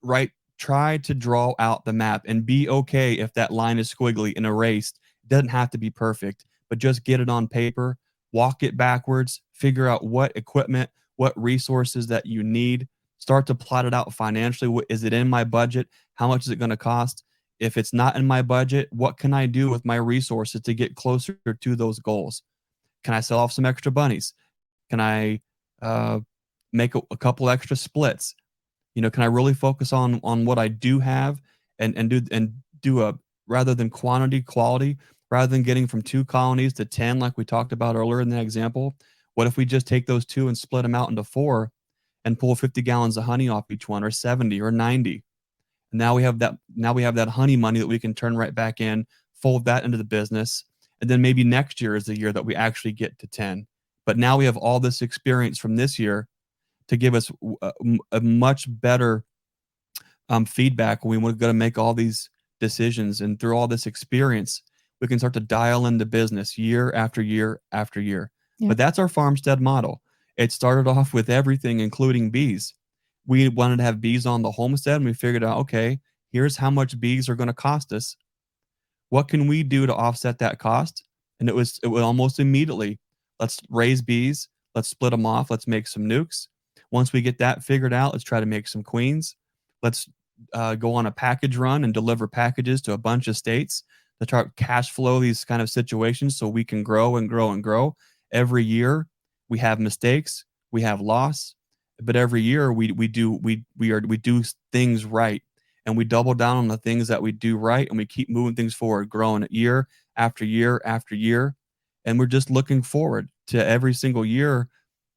right? Try to draw out the map and be okay if that line is squiggly and erased. It doesn't have to be perfect, but just get it on paper, walk it backwards, figure out what equipment, what resources that you need, start to plot it out financially. Is it in my budget? How much is it going to cost? If it's not in my budget, what can I do with my resources to get closer to those goals? Can I sell off some extra bunnies? Can I make a couple extra splits? Can I really focus on what I do have and do a rather than quality, rather than getting from 2 colonies to 10 like we talked about earlier in that example? What if we just take those 2 and split them out into 4 and pull 50 gallons of honey off each one, or 70 or 90? And now we have that honey money that we can turn right back in, fold that into the business, and then maybe next year is the year that we actually get to 10. But now we have all this experience from this year to give us a much better feedback when we're going to make all these decisions. And through all this experience, we can start to dial into business year after year after year. Yeah. But that's our farmstead model. It started off with everything, including bees. We wanted to have bees on the homestead, and we figured out, okay, here's how much bees are going to cost us. What can we do to offset that cost? And it was almost immediately, let's raise bees, let's split them off, let's make some NUCS. Once we get that figured out, let's try to make some queens. Let's go on a package run and deliver packages to a bunch of states to try to cash flow these kind of situations so we can grow and grow and grow. Every year we have mistakes, we have loss, but every year we do things right, and we double down on the things that we do right, and we keep moving things forward, growing year after year after year. And we're just looking forward to every single year,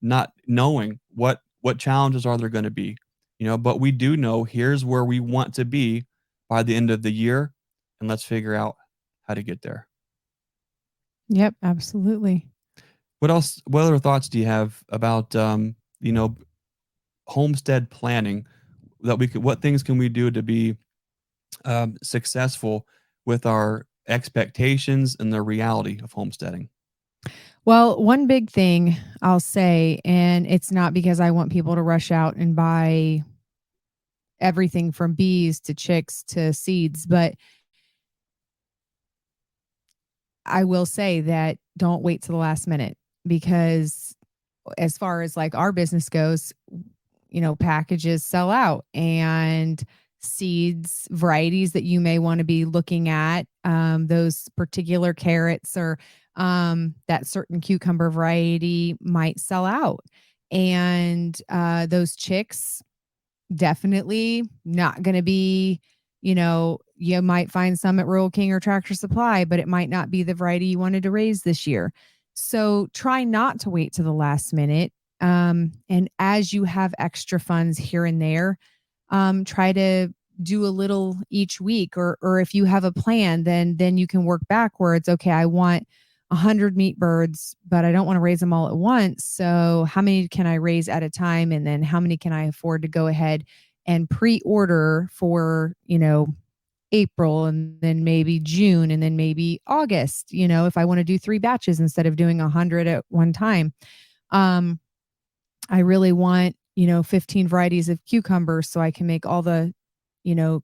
not knowing what challenges are there going to be, but we do know here's where we want to be by the end of the year, and let's figure out how to get there. Yep, absolutely. What other thoughts do you have about homestead planning, what things can we do to be successful with our expectations and the reality of homesteading? Well, one big thing I'll say, and it's not because I want people to rush out and buy everything from bees to chicks to seeds, but I will say that don't wait to the last minute, because as far as like our business goes, packages sell out, and seeds, varieties that you may want to be looking at, those particular carrots or that certain cucumber variety might sell out. And those chicks, definitely not going to be, you might find some at Rural King or Tractor Supply, but it might not be the variety you wanted to raise this year. So try not to wait to the last minute. And as you have extra funds here and there, try to do a little each week, or if you have a plan, then you can work backwards. Okay, I want 100 meat birds, but I don't want to raise them all at once. So how many can I raise at a time? And then how many can I afford to go ahead and pre-order for, April, and then maybe June, and then maybe August, if I want to do 3 batches instead of doing 100 at one time. I really want, 15 varieties of cucumbers so I can make all the,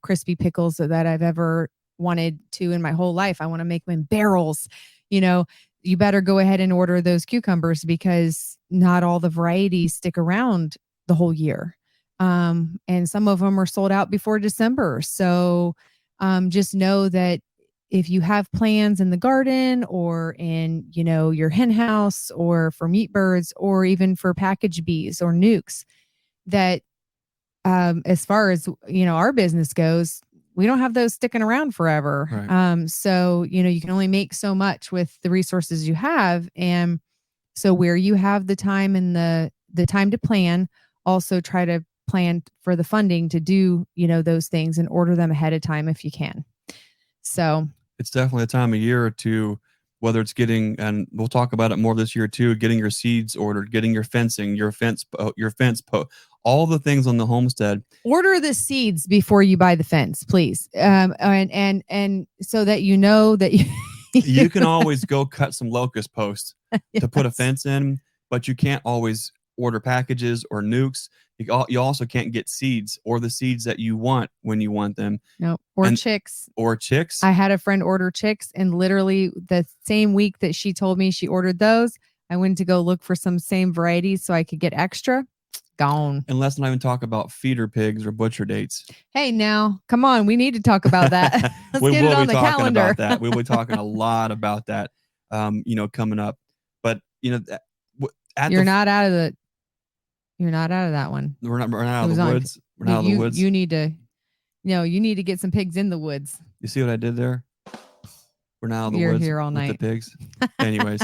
crispy pickles that I've ever wanted to in my whole life. I want to make them in barrels. You better go ahead and order those cucumbers, because not all the varieties stick around the whole year. And some of them are sold out before December. So just know that if you have plans in the garden or in, your hen house, or for meat birds, or even for package bees or NUCS, that as far as, our business goes, we don't have those sticking around forever. Right. So, you can only make so much with the resources you have. And so where you have the time and the time to plan, also try to plan for the funding to do, those things, and order them ahead of time if you can. So it's definitely a time of year to, whether it's getting, and we'll talk about it more this year too, getting your seeds ordered, getting your fencing, all the things on the homestead. Order the seeds before you buy the fence, please. And so that you know that you can always go cut some locust posts yes. to put a fence in, but you can't always order packages or NUCS. You also can't get seeds or the seeds that you want when you want them. No, or chicks. Or chicks. I had a friend order chicks, and literally the same week that she told me she ordered those, I went to go look for some same varieties so I could get extra. Gone. And let's not even talk about feeder pigs or butcher dates. Hey, now, come on. We need to talk about that. Let's get it on the calendar. About that. We'll be talking a lot about that, coming up. But, you're not out of that one. We're not out of the woods. We're not out of the woods. You need to get some pigs in the woods. You see what I did there? We're not out of the woods. Here all night. With the pigs. Anyways.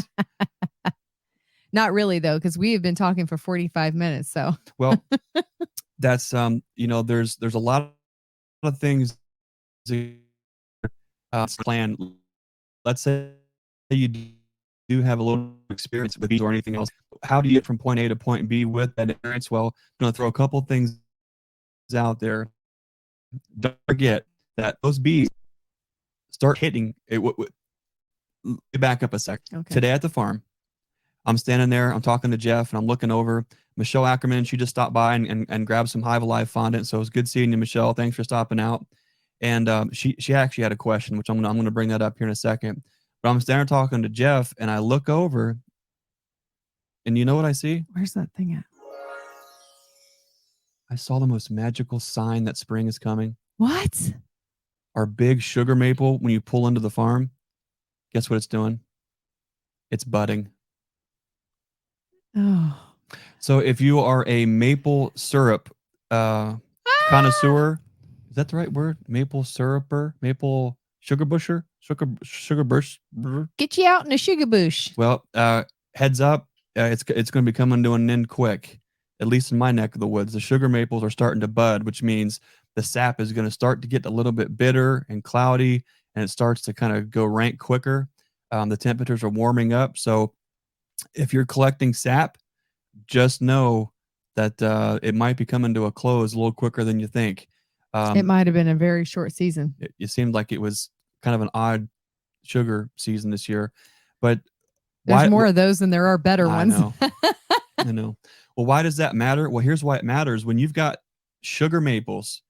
Not really though, because we have been talking for 45 minutes. So well, that's there's a lot of things plan. Let's say you do have a little experience with bees or anything else. How do you get from point A to point B with that experience? Well, I'm going to throw a couple things out there. Don't forget that those bees start hitting it. Back up a sec. Okay. Today at the farm, I'm standing there, I'm talking to Jeff, and I'm looking over. Michelle Ackerman, she just stopped by and grabbed some Hive Alive fondant. So it was good seeing you, Michelle. Thanks for stopping out. And she actually had a question, which I'm gonna bring that up here in a second. But I'm standing there talking to Jeff, and I look over, and you know what I see? Where's that thing at? I saw the most magical sign that spring is coming. What? Our big sugar maple, when you pull into the farm, guess what it's doing? It's budding. Oh. So if you are a maple syrup connoisseur, is that the right word? Maple syruper, maple sugar busher, sugar bush. Get you out in a sugar bush. Well, heads up, it's going to be coming to an end quick. At least in my neck of the woods, the sugar maples are starting to bud, which means the sap is going to start to get a little bit bitter and cloudy, and it starts to kind of go rank quicker. The temperatures are warming up, so if you're collecting sap, just know that it might be coming to a close a little quicker than you think. It might have been a very short season. It seemed like it was kind of an odd sugar season this year, but there's more of those than there are better ones. I know. Well, why does that matter? Well, here's why it matters. When you've got sugar maples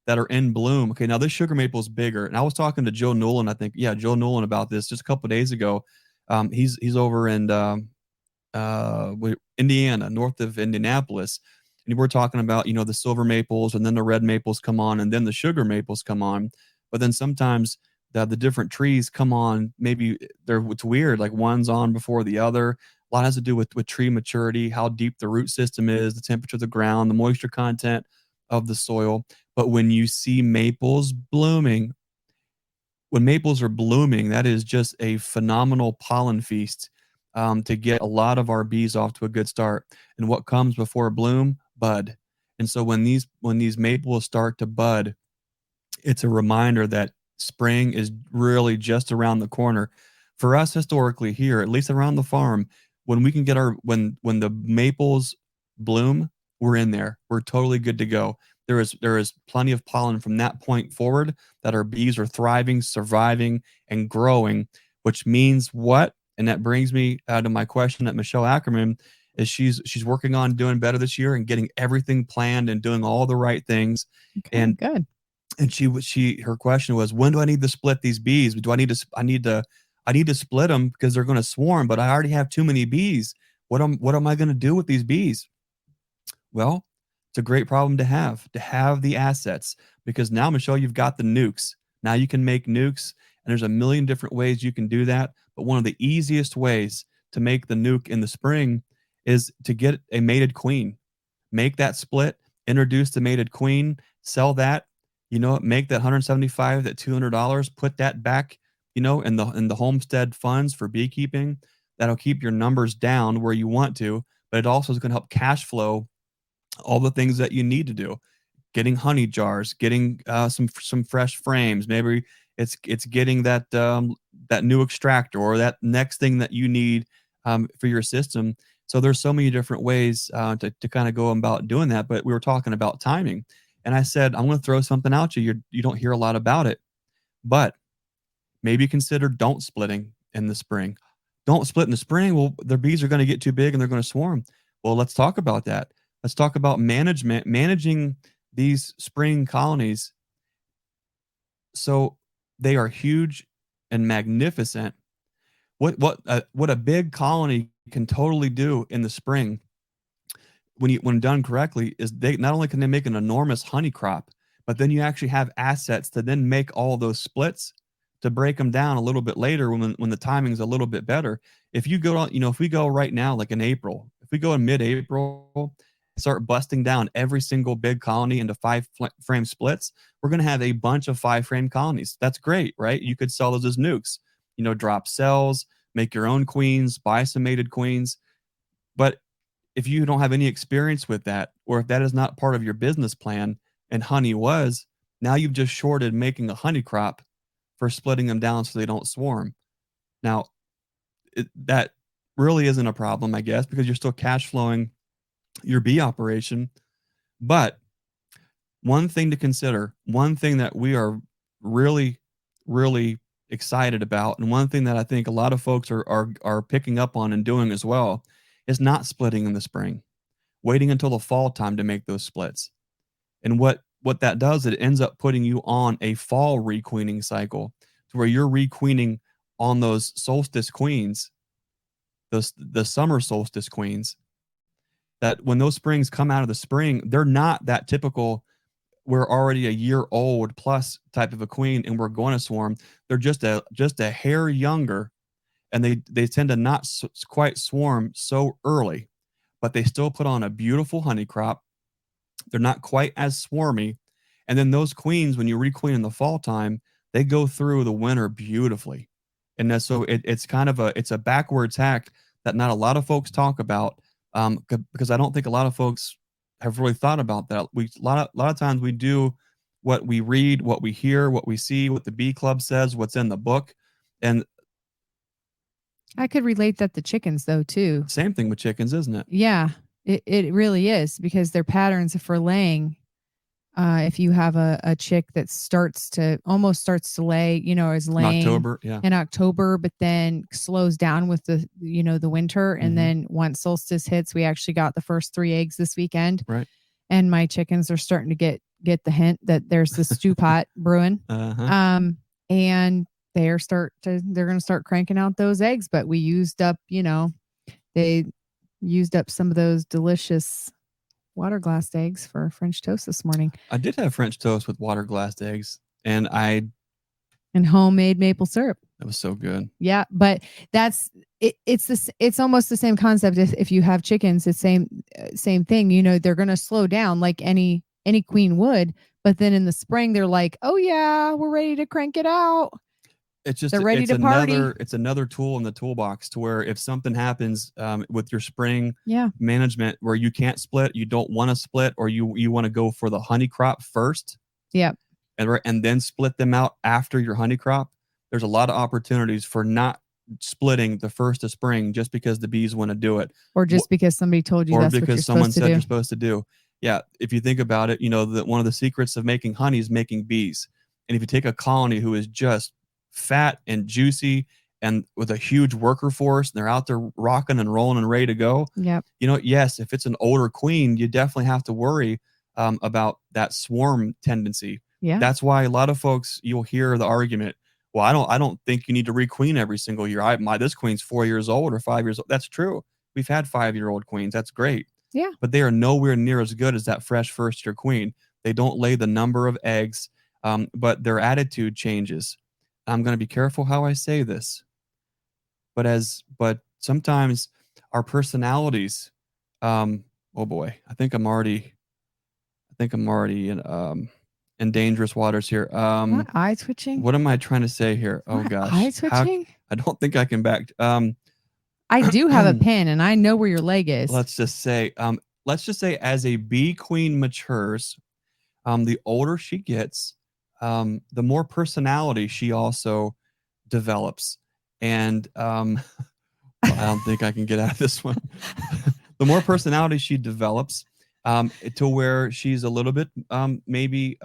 that are in bloom. Okay, now this sugar maple is bigger. And I was talking to Joe Nolan, Joe Nolan about this just a couple of days ago. He's over in Indiana, north of Indianapolis. And we're talking about, the silver maples, and then the red maples come on, and then the sugar maples come on. But then sometimes the different trees come on, maybe it's weird, like one's on before the other. A lot has to do with tree maturity, how deep the root system is, the temperature of the ground, the moisture content of the soil. But when you see maples blooming, when maples are blooming, that is just a phenomenal pollen feast to get a lot of our bees off to a good start. And what comes before bloom? Bud. And so when these maples start to bud, it's a reminder that spring is really just around the corner. For us historically here, at least around the farm, when we can get when the maples bloom, we're in there. We're totally good to go. There is plenty of pollen from that point forward that our bees are thriving, surviving, and growing, which means what? And that brings me to my question that Michelle Ackerman is she's working on doing better this year and getting everything planned and doing all the right things. Okay, and good. And her question was, when do I need to split these bees? I need to split them because they're going to swarm, but I already have too many bees. What am I going to do with these bees? Well, it's a great problem to have the assets, because now, Michelle, you've got the NUCS. Now you can make NUCS, and there's a million different ways you can do that. But one of the easiest ways to make the nuke in the spring is to get a mated queen. Make that split, introduce the mated queen, sell that, make that $175, that $200, put that back, in the homestead funds for beekeeping. That'll keep your numbers down where you want to, but it also is going to help cash flow all the things that you need to do. Getting honey jars, getting some fresh frames. Maybe it's getting that new extractor or that next thing that you need for your system. So there's so many different ways to kind of go about doing that. But we were talking about timing, and I said I'm going to throw something out you don't hear a lot about it, but maybe consider don't splitting in the spring. Don't split in the spring. Well, their bees are going to get too big and they're going to swarm. Well, let's talk about that. Let's talk about managing these spring colonies so they are huge and magnificent. What a big colony can totally do in the spring when done correctly is they not only can they make an enormous honey crop, but then you actually have assets to then make all those splits to break them down a little bit later when the timing's a little bit better. If you go on, if we go right now, like in April, if we go in mid-April, start busting down every single big colony into 5-frame splits, we're going to have a bunch of 5-frame colonies. That's great, right? You could sell those as nukes, drop cells, make your own queens, buy some mated queens. But if you don't have any experience with that, or if that is not part of your business plan and honey was, now you've just shorted making a honey crop for splitting them down so they don't swarm. Now, that really isn't a problem, I guess, because you're still cash flowing your bee operation. But one thing to consider, one thing that we are really, really excited about, and one thing that I think a lot of folks are picking up on and doing as well, is not splitting in the spring, waiting until the fall time to make those splits. And what that does, it ends up putting you on a fall requeening cycle to where you're requeening on those solstice queens, the summer solstice queens, that when those springs come out of the spring, they're not that typical, we're already a year old plus type of a queen and we're going to swarm. They're just a hair younger, and they tend to not quite swarm so early, but they still put on a beautiful honey crop. They're not quite as swarmy. And then those queens, when you requeen in the fall time, they go through the winter beautifully. And so it's kind of it's a backwards hack that not a lot of folks talk about, because I don't think a lot of folks have really thought about that. A lot of times we do what we read, what we hear, what we see, what the Bee Club says, what's in the book. And I could relate that to chickens though too. Same thing with chickens, isn't it? Yeah, it really is, because their patterns for laying, if you have a chick that almost starts to lay, is laying in October, but then slows down with the winter. And then once solstice hits, we actually got the first 3 eggs this weekend. Right. And my chickens are starting to get the hint that there's the stew pot brewing. And they're going to start cranking out those eggs, but we used up, they used up some of those delicious water glassed eggs for French toast this morning. I did have French toast with water glassed eggs and homemade maple syrup. That was so good. Yeah, but that's it. It's almost the same concept. If you have chickens, it's same thing. They're going to slow down like any queen would, but then in the spring they're like, oh yeah, we're ready to crank it out. It's just they're ready to party. It's another tool in the toolbox to where if something happens with your spring yeah. management where you can't split, you don't want to split, or you want to go for the honey crop first, yeah, and then split them out after your honey crop. There's a lot of opportunities for not splitting the first of spring just because the bees want to do it, or just because somebody told you, or that's because what someone said you're you're supposed to do. Yeah, if you think about it, that one of the secrets of making honey is making bees. And if you take a colony who is just fat and juicy and with a huge worker force, and they're out there rocking and rolling and ready to go. Yep. Yes, if it's an older queen, you definitely have to worry about that swarm tendency. Yeah. That's why a lot of folks, you'll hear the argument, well, I don't think you need to requeen every single year. This queen's 4 years old or 5 years old. That's true. We've had 5-year-old queens. That's great. Yeah. But they are nowhere near as good as that fresh first year queen. They don't lay the number of eggs, but their attitude changes. I'm going to be careful how I say this, but sometimes our personalities, oh boy, I think I'm already in dangerous waters here. What, eye twitching? What am I trying to say here? Oh gosh. Eye twitching? I don't think I can back. I do have a pin and I know where your leg is. Let's just say as a bee queen matures, the older she gets, the more personality she also develops. And I don't think I can get out of this one. The more personality she develops, to where she's a little bit, maybe,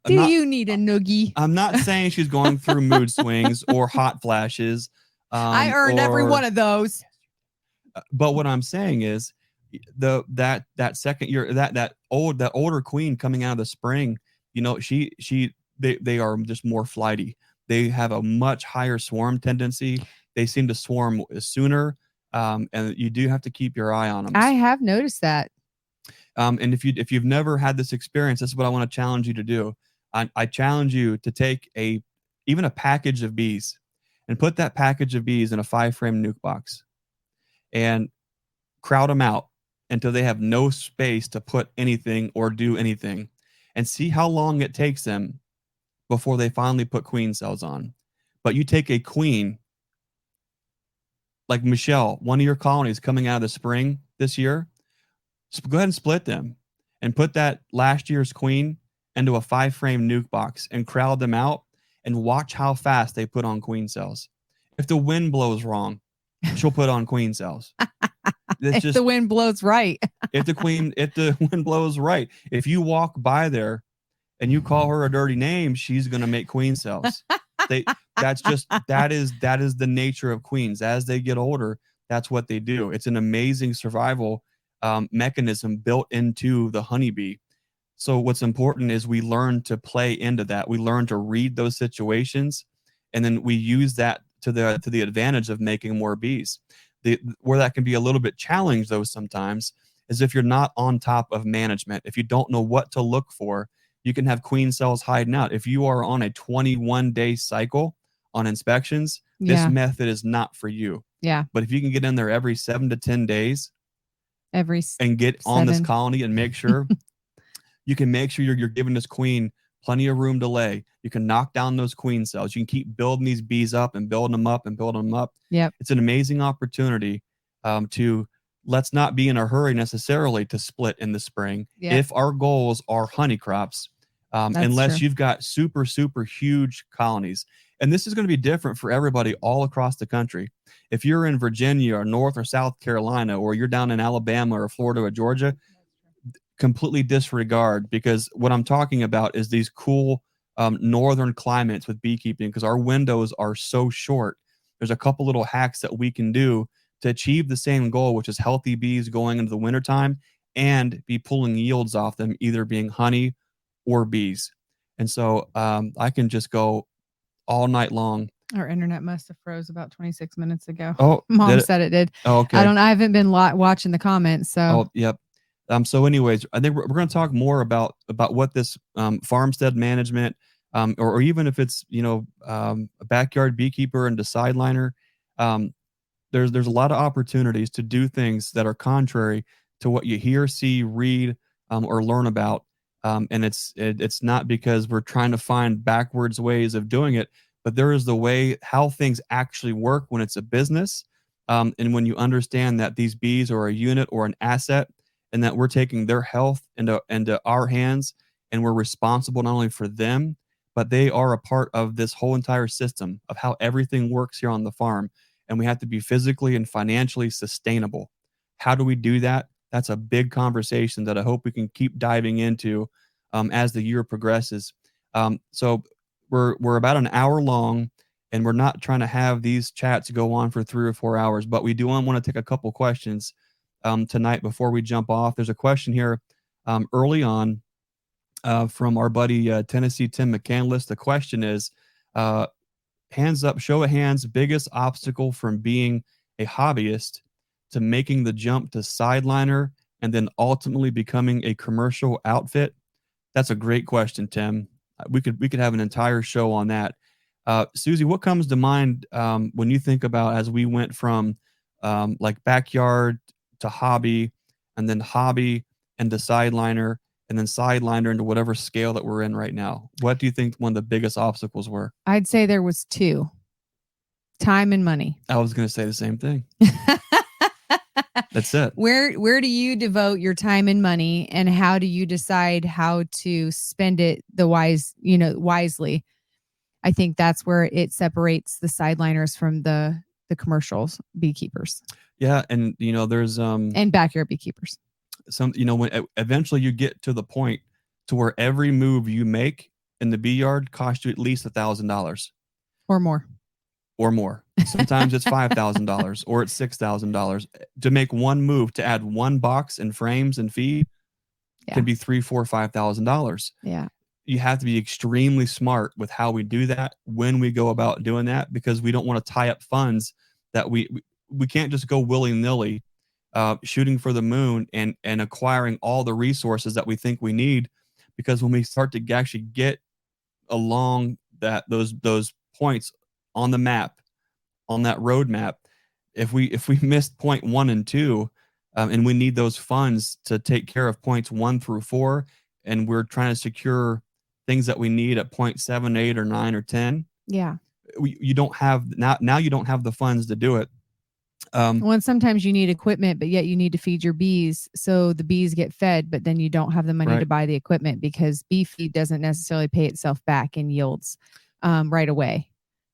Do you need a noogie? I'm not saying she's going through mood swings or hot flashes. I earned every one of those. But what I'm saying is, that second year, that older queen coming out of the spring, you know, they are just more flighty. They have a much higher swarm tendency. They seem to swarm sooner, and you do have to keep your eye on them. I have noticed that. And if you've never had this experience, this is what I want to challenge you to do. I challenge you to take even a package of bees and put that package of bees in a 5-frame nuke box and crowd them out until they have no space to put anything or do anything, and see how long it takes them before they finally put queen cells on. But you take a queen like Michelle, one of your colonies coming out of the spring this year, go ahead and split them and put that last year's queen into a 5-frame nuke box and crowd them out and watch how fast they put on queen cells. If the wind blows wrong, she'll put on queen cells. If the wind blows right. if the wind blows right. If you walk by there and you call her a dirty name, she's going to make queen cells. That is the nature of queens. As they get older, that's what they do. It's an amazing survival mechanism built into the honeybee. So what's important is we learn to play into that. We learn to read those situations, and then we use that to the advantage of making more bees. Where that can be a little bit challenged, though, sometimes, is if you're not on top of management. If you don't know what to look for, you can have queen cells hiding out. If you are on a 21-day cycle on inspections, this method is not for you. Yeah. But if you can get in there every 7 to 10 days, and get on this colony and make sure you can make sure you're giving this queen plenty of room to lay. You can knock down those queen cells. You can keep building these bees up and building them up and building them up. Yep. It's an amazing opportunity to let's not be in a hurry necessarily to split in the spring. Yep. If our goals are honey crops, unless you've got super, super huge colonies. And this is going to be different for everybody all across the country. If you're in Virginia or North or South Carolina, or you're down in Alabama or Florida or Georgia, completely disregard, because what I'm talking about is these cool northern climates with beekeeping, because our windows are so short. There's a couple little hacks that we can do to achieve the same goal, which is healthy bees going into the wintertime and be pulling yields off them, either being honey or bees. And so I can just go all night long. Our internet must have froze about 26 minutes ago. Oh, Mom said it did. Oh, okay. I haven't been watching the comments. So. Oh, yep. So anyways, I think we're going to talk more about what this farmstead management, or even if it's, a backyard beekeeper and a sideliner, there's a lot of opportunities to do things that are contrary to what you hear, see, read, or learn about. And it's not because we're trying to find backwards ways of doing it, but there is the way how things actually work when it's a business. And when you understand that these bees are a unit or an asset, and that we're taking their health into our hands, and we're responsible not only for them, but they are a part of this whole entire system of how everything works here on the farm. And we have to be physically and financially sustainable. How do we do that? That's a big conversation that I hope we can keep diving into as the year progresses. So we're about an hour long, and we're not trying to have these chats go on for 3 or 4 hours, but we do want to take a couple questions tonight before we jump off. There's a question here early on from our buddy Tennessee Tim McCandless. The question is, hands up, show of hands, biggest obstacle from being a hobbyist to making the jump to sideliner and then ultimately becoming a commercial outfit? That's a great question, Tim. We could have an entire show on that. Susie, what comes to mind when you think about as we went from like backyard to hobby, and then hobby into sideliner, and then sideliner into whatever scale that we're in right now? What do you think one of the biggest obstacles were? I'd say there was 2. Time and money. I was going to say the same thing. That's it. Where do you devote your time and money, and how do you decide how to spend it wisely? I think that's where it separates the sideliners from the the commercials beekeepers. Yeah. And, there's and backyard beekeepers. some, when eventually you get to the point to where every move you make in the bee yard costs you at least $1,000 or more. Sometimes it's $5,000 or it's $6,000 to make one move, to add one box and frames and feed. Can be $3,000, $4,000, $5,000. Yeah. You have to be extremely smart with how we do that, when we go about doing that, because we don't want to tie up funds that we can't just go willy-nilly shooting for the moon and acquiring all the resources that we think we need, because when we start to actually get along those points on the map, on that roadmap, if we missed point 1 and 2, and we need those funds to take care of points 1 through 4, and we're trying to secure things that we need at point 7, 8, or 9, or 10. Yeah. You don't have now you don't have the funds to do it. Well, and sometimes you need equipment, but yet you need to feed your bees. So the bees get fed, but then you don't have the money to buy the equipment, because bee feed doesn't necessarily pay itself back in yields right away.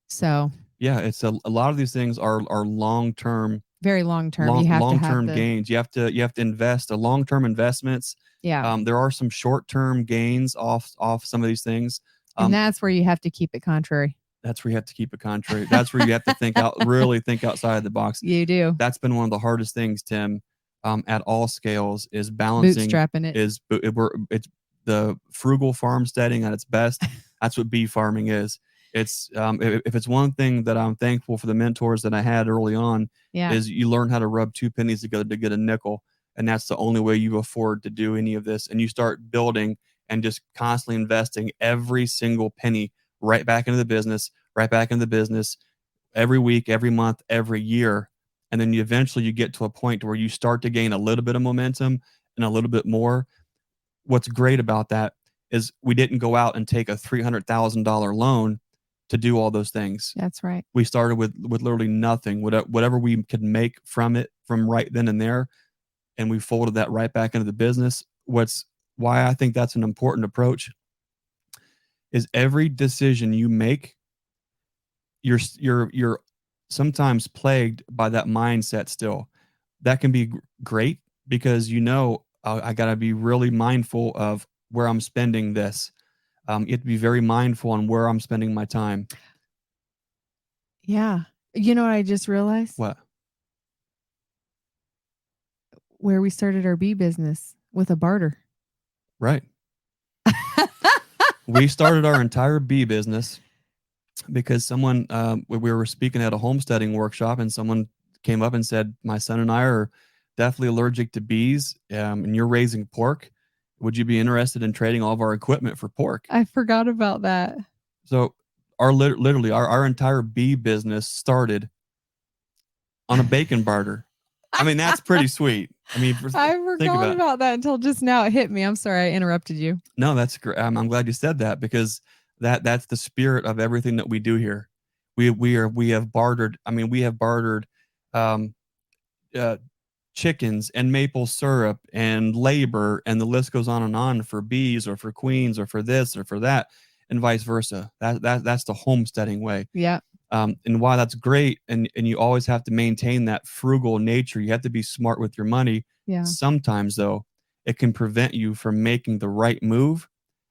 So yeah, it's a lot of these things are long-term, very long-term. You have long-term to have gains. You have to invest long-term investments. Yeah. There are some short-term gains off some of these things. And that's where you have to keep it contrary. That's where you have to keep it contrary. That's where you have to really think outside the box. You do. That's been one of the hardest things, Tim, at all scales, is balancing. Bootstrapping it. It's the frugal farmsteading at its best. That's what bee farming is. It's if it's one thing that I'm thankful for the mentors that I had early on, is you learn how to rub 2 pennies together to get a nickel. And that's the only way you afford to do any of this. And you start building and just constantly investing every single penny right back into the business, every week, every month, every year. And then you eventually get to a point where you start to gain a little bit of momentum and a little bit more. What's great about that is we didn't go out and take a $300,000 loan to do all those things. That's right. We started with literally nothing, whatever we could make from it, from right then and there. And we folded that right back into the business. Why I think that's an important approach is every decision you make, you're sometimes plagued by that mindset still. That can be great, because I got to be really mindful of where I'm spending this. You have to be very mindful on where I'm spending my time. Yeah. You know what I just realized? What? Where we started our bee business, with a barter. Right. We started our entire bee business because someone, we were speaking at a homesteading workshop, and someone came up and said, my son and I are deathly allergic to bees, and you're raising pork. Would you be interested in trading all of our equipment for pork? I forgot about that. So literally our entire bee business started on a bacon barter. I mean, that's pretty sweet. I mean, I forgot about that until just now. It hit me. I'm sorry I interrupted you. No, that's great. I'm glad you said that, because that's the spirit of everything that we do here. We have bartered. I mean, we have bartered chickens and maple syrup and labor, and the list goes on for bees, or for queens, or for this or for that, and vice versa. That's the homesteading way. Yeah. And why that's great. And you always have to maintain that frugal nature. You have to be smart with your money. Yeah. Sometimes though, it can prevent you from making the right move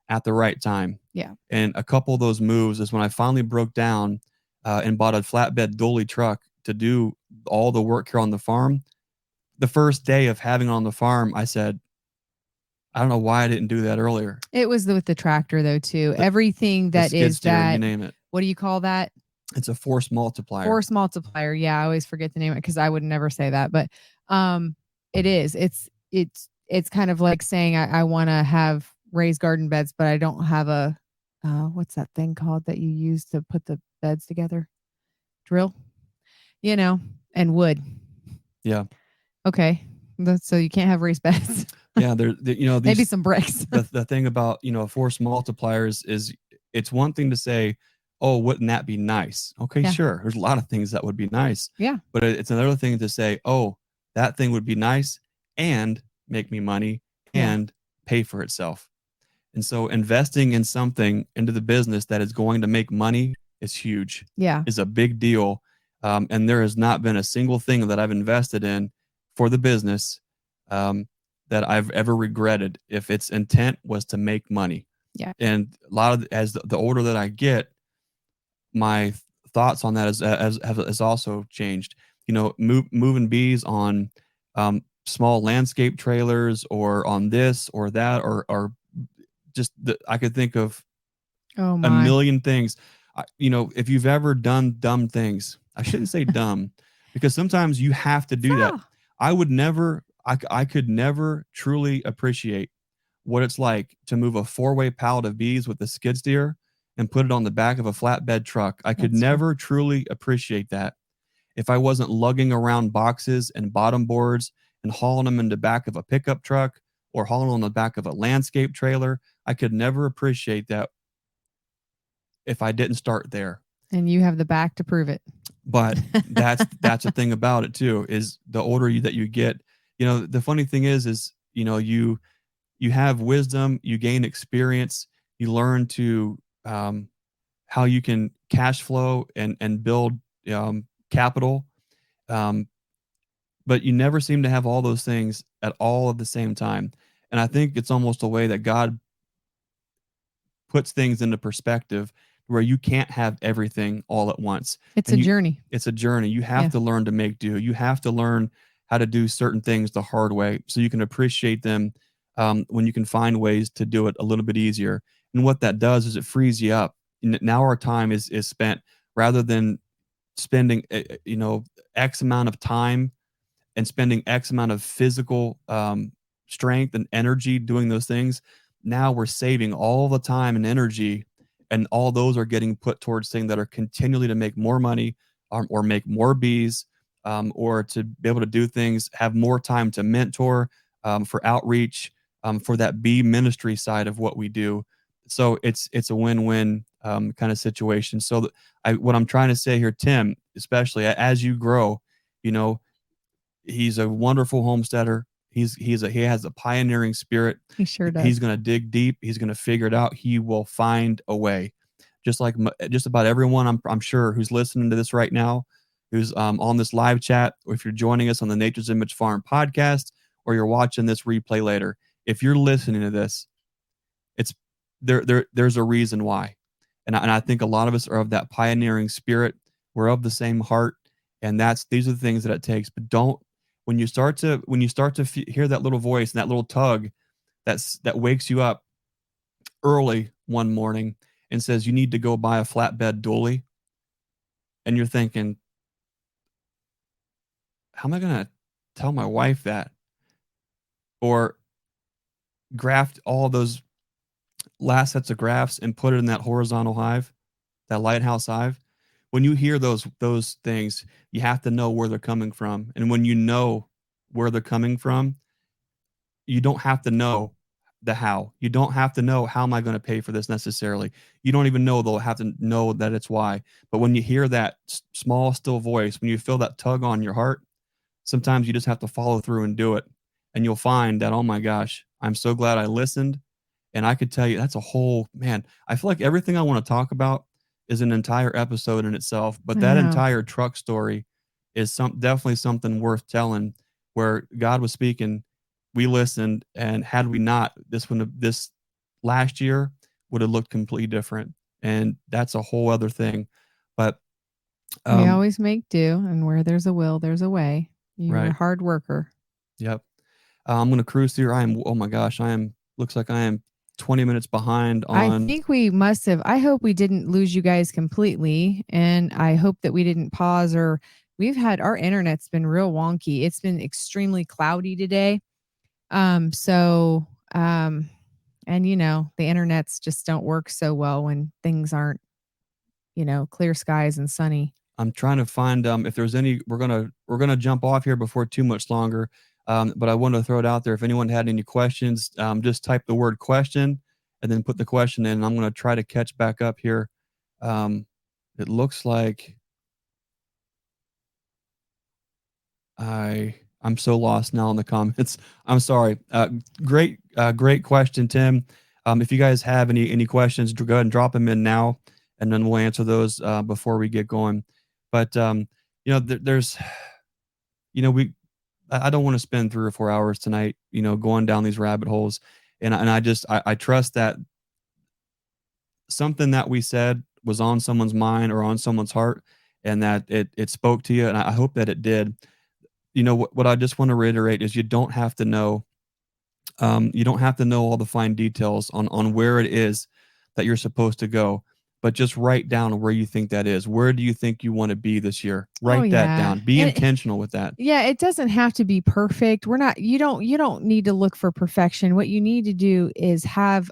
at the right time. Yeah. And a couple of those moves is when I finally broke down and bought a flatbed dolly truck to do all the work here on the farm. The first day of having it on the farm, I said, I don't know why I didn't do that earlier. It was with the tractor though too. Everything that is steer, that, you name it. What do you call that? It's a force multiplier. Force multiplier. Yeah, I always forget the name of it because I would never say that, but it is. It's kind of like saying I want to have raised garden beds, but I don't have a what's that thing called that you use to put the beds together? Drill, and wood. Yeah. Okay. So you can't have raised beds. Yeah, maybe some bricks. the thing about force multipliers is it's one thing to say, oh, wouldn't that be nice? Okay, yeah. Sure. There's a lot of things that would be nice. Yeah. But it's another thing to say, oh, that thing would be nice and make me money and pay for itself. And so investing in something into the business that is going to make money is huge. Yeah. Is a big deal. And there has not been a single thing that I've invested in for the business that I've ever regretted if its intent was to make money. Yeah. And a lot of as the older that I get, my thoughts on that has also changed. Moving bees on small landscape trailers or on this or that or just I could think of Oh a my. million things. If you've ever done dumb things, I shouldn't say dumb because sometimes you have to do that. I could never truly appreciate what it's like to move a 4-way pallet of bees with a skid steer and put it on the back of a flatbed truck. I could That's true. never truly appreciate that if I wasn't lugging around boxes and bottom boards and hauling them in the back of a pickup truck or hauling them on the back of a landscape trailer. I could never appreciate that if I didn't start there. And you have the back to prove it. But that's the thing about it too, is the older that you get, the funny thing is, you have wisdom, you gain experience, you learn to how you can cash flow and build capital. But you never seem to have all those things at all at the same time. And I think it's almost a way that God puts things into perspective where you can't have everything all at once. It's a journey. It's a journey. You have to learn to make do. You have to learn how to do certain things the hard way so you can appreciate them when you can find ways to do it a little bit easier. And what that does is it frees you up. And now our time is spent rather than spending, X amount of time and spending X amount of physical strength and energy doing those things. Now we're saving all the time and energy, and all those are getting put towards things that are continually to make more money or make more bees or to be able to do things, have more time to mentor for outreach for that bee ministry side of what we do. So it's a win-win kind of situation. So what I'm trying to say here, Tim, especially as you grow, he's a wonderful homesteader. He has a pioneering spirit. He sure does. He's going to dig deep. He's going to figure it out. He will find a way. Just like just about everyone, I'm sure, who's listening to this right now, who's on this live chat, or if you're joining us on the Nature's Image Farm podcast, or you're watching this replay later, if you're listening to this, it's there's a reason why. And I think a lot of us are of that pioneering spirit. We're of the same heart, and these are the things that it takes. But when you start to hear that little voice and that little tug that wakes you up early one morning and says you need to go buy a flatbed dually, and you're thinking, how am I going to tell my wife that? Or graft all those last sets of grafts and put it in that horizontal hive, that lighthouse hive. When you hear those things, you have to know where they're coming from. And when you know where they're coming from, you don't have to know the how. You don't have to know how am I going to pay for this necessarily. You don't even know they'll have to know that it's why. But when you hear that small, still voice, when you feel that tug on your heart, sometimes you just have to follow through and do it. And you'll find that, oh my gosh, I'm so glad I listened. And I could tell you that's a whole, man, I feel like everything I want to talk about is an entire episode in itself. But that entire truck story is definitely something worth telling, where God was speaking, we listened, and had we not, this last year would have looked completely different. And that's a whole other thing. But we always make do, and where there's a will, there's a way. You're a hard worker. Yep. I'm going to cruise through. Oh my gosh, looks like I am 20 minutes behind on. I think we must have. I hope we didn't lose you guys completely. And I hope that we didn't pause, or we've had our internet's been real wonky. It's been extremely cloudy today. And the internets just don't work so well when things aren't, clear skies and sunny. I'm trying to find if there's any. We're gonna jump off here before too much longer. But I wanted to throw it out there. If anyone had any questions, just type the word question and then put the question in. I'm going to try to catch back up here. It looks like I'm so lost now in the comments. I'm sorry. Great question, Tim. If you guys have any questions, go ahead and drop them in now, and then we'll answer those before we get going. But there's, I don't want to spend 3 or 4 hours tonight, going down these rabbit holes. And I trust that something that we said was on someone's mind or on someone's heart, and that it spoke to you. And I hope that it did. What I just want to reiterate is you don't have to know all the fine details on where it is that you're supposed to go, but just write down where you think that is. Where do you think you want to be this year? Write that down. Be intentional with that. Yeah, it doesn't have to be perfect. You don't need to look for perfection. What you need to do is have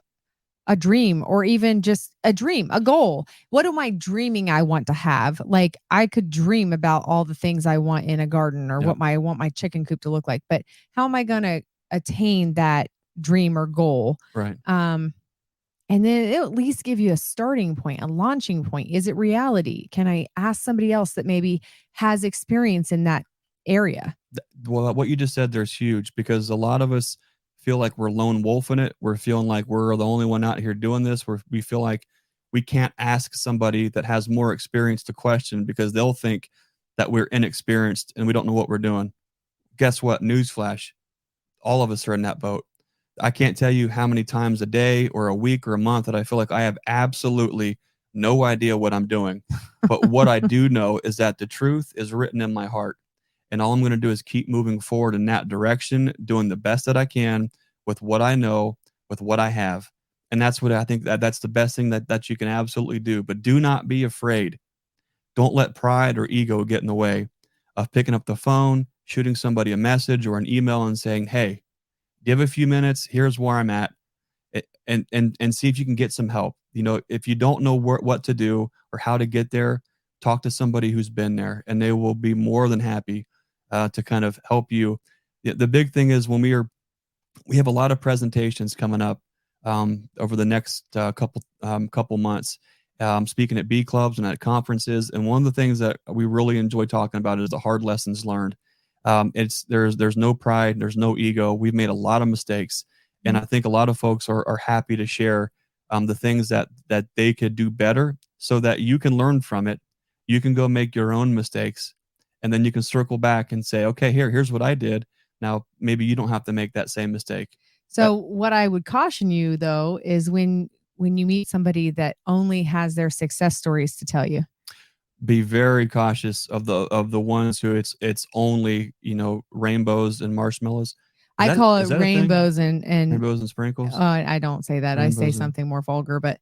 a dream, or even just a dream, a goal. What am I dreaming I want to have? Like, I could dream about all the things I want in a garden, or what I want my chicken coop to look like, but how am I going to attain that dream or goal? Right. And then it'll at least give you a starting point, a launching point. Is it reality? Can I ask somebody else that maybe has experience in that area? Well, what you just said there's huge, because a lot of us feel like we're lone wolfing it. We're feeling like we're the only one out here doing this. We feel like we can't ask somebody that has more experience to question, because they'll think that we're inexperienced and we don't know what we're doing. Guess what? Newsflash. All of us are in that boat. I can't tell you how many times a day or a week or a month that I feel like I have absolutely no idea what I'm doing. But what I do know is that the truth is written in my heart. And all I'm going to do is keep moving forward in that direction, doing the best that I can with what I know, with what I have. And that's what I think that's the best thing that you can absolutely do. But do not be afraid. Don't let pride or ego get in the way of picking up the phone, shooting somebody a message or an email and saying, hey, give a few minutes. Here's where I'm at, and see if you can get some help. If you don't know what to do or how to get there, talk to somebody who's been there, and they will be more than happy to kind of help you. The big thing is when we have a lot of presentations coming up over the next couple months. Speaking at bee clubs and at conferences, and one of the things that we really enjoy talking about is the hard lessons learned. There's no pride, there's no ego. We've made a lot of mistakes, and I think a lot of folks are happy to share the things that they could do better, so that you can learn from it. You can go make your own mistakes, and then you can circle back and say, okay, here's what I did. Now maybe you don't have to make that same mistake. So what I would caution you, though, is when you meet somebody that only has their success stories to tell you, be very cautious of the ones who it's only rainbows and marshmallows. I call it rainbows and rainbows and sprinkles. I don't say that. Rainbows, I say something more vulgar, but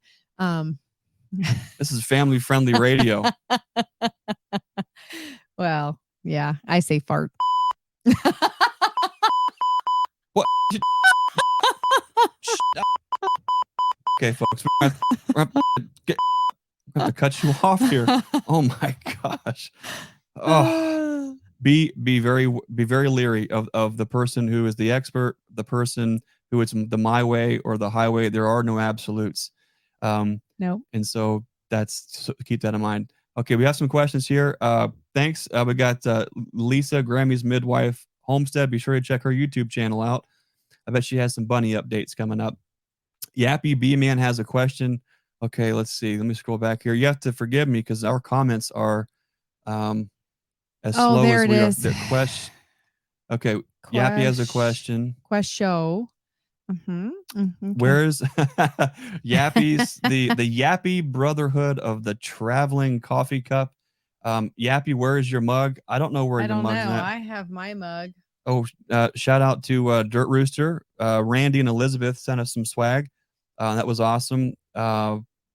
this is family friendly radio. Well, yeah, I say fart. What? Okay, folks, we're have to cut you off here. Oh my gosh. Oh, be very leery of the person who is the expert, the person who it's the my way or the highway. There are no absolutes. No. And so keep that in mind. Okay, we have some questions here. Thanks. We got Lisa, Grammy's midwife, Homestead. Be sure to check her YouTube channel out. I bet she has some bunny updates coming up. Yappy B-Man has a question. Okay, let's see. Let me scroll back here. You have to forgive me because our comments are as slow as we are. Okay, Yappy has a question. Question. Okay. Where's Yappy's the Yappy Brotherhood of the Traveling Coffee Cup? Yappy, where is your mug? I don't know where your mug's at. I have my mug. Oh, shout out to Dirt Rooster. Randy and Elizabeth sent us some swag. That was awesome.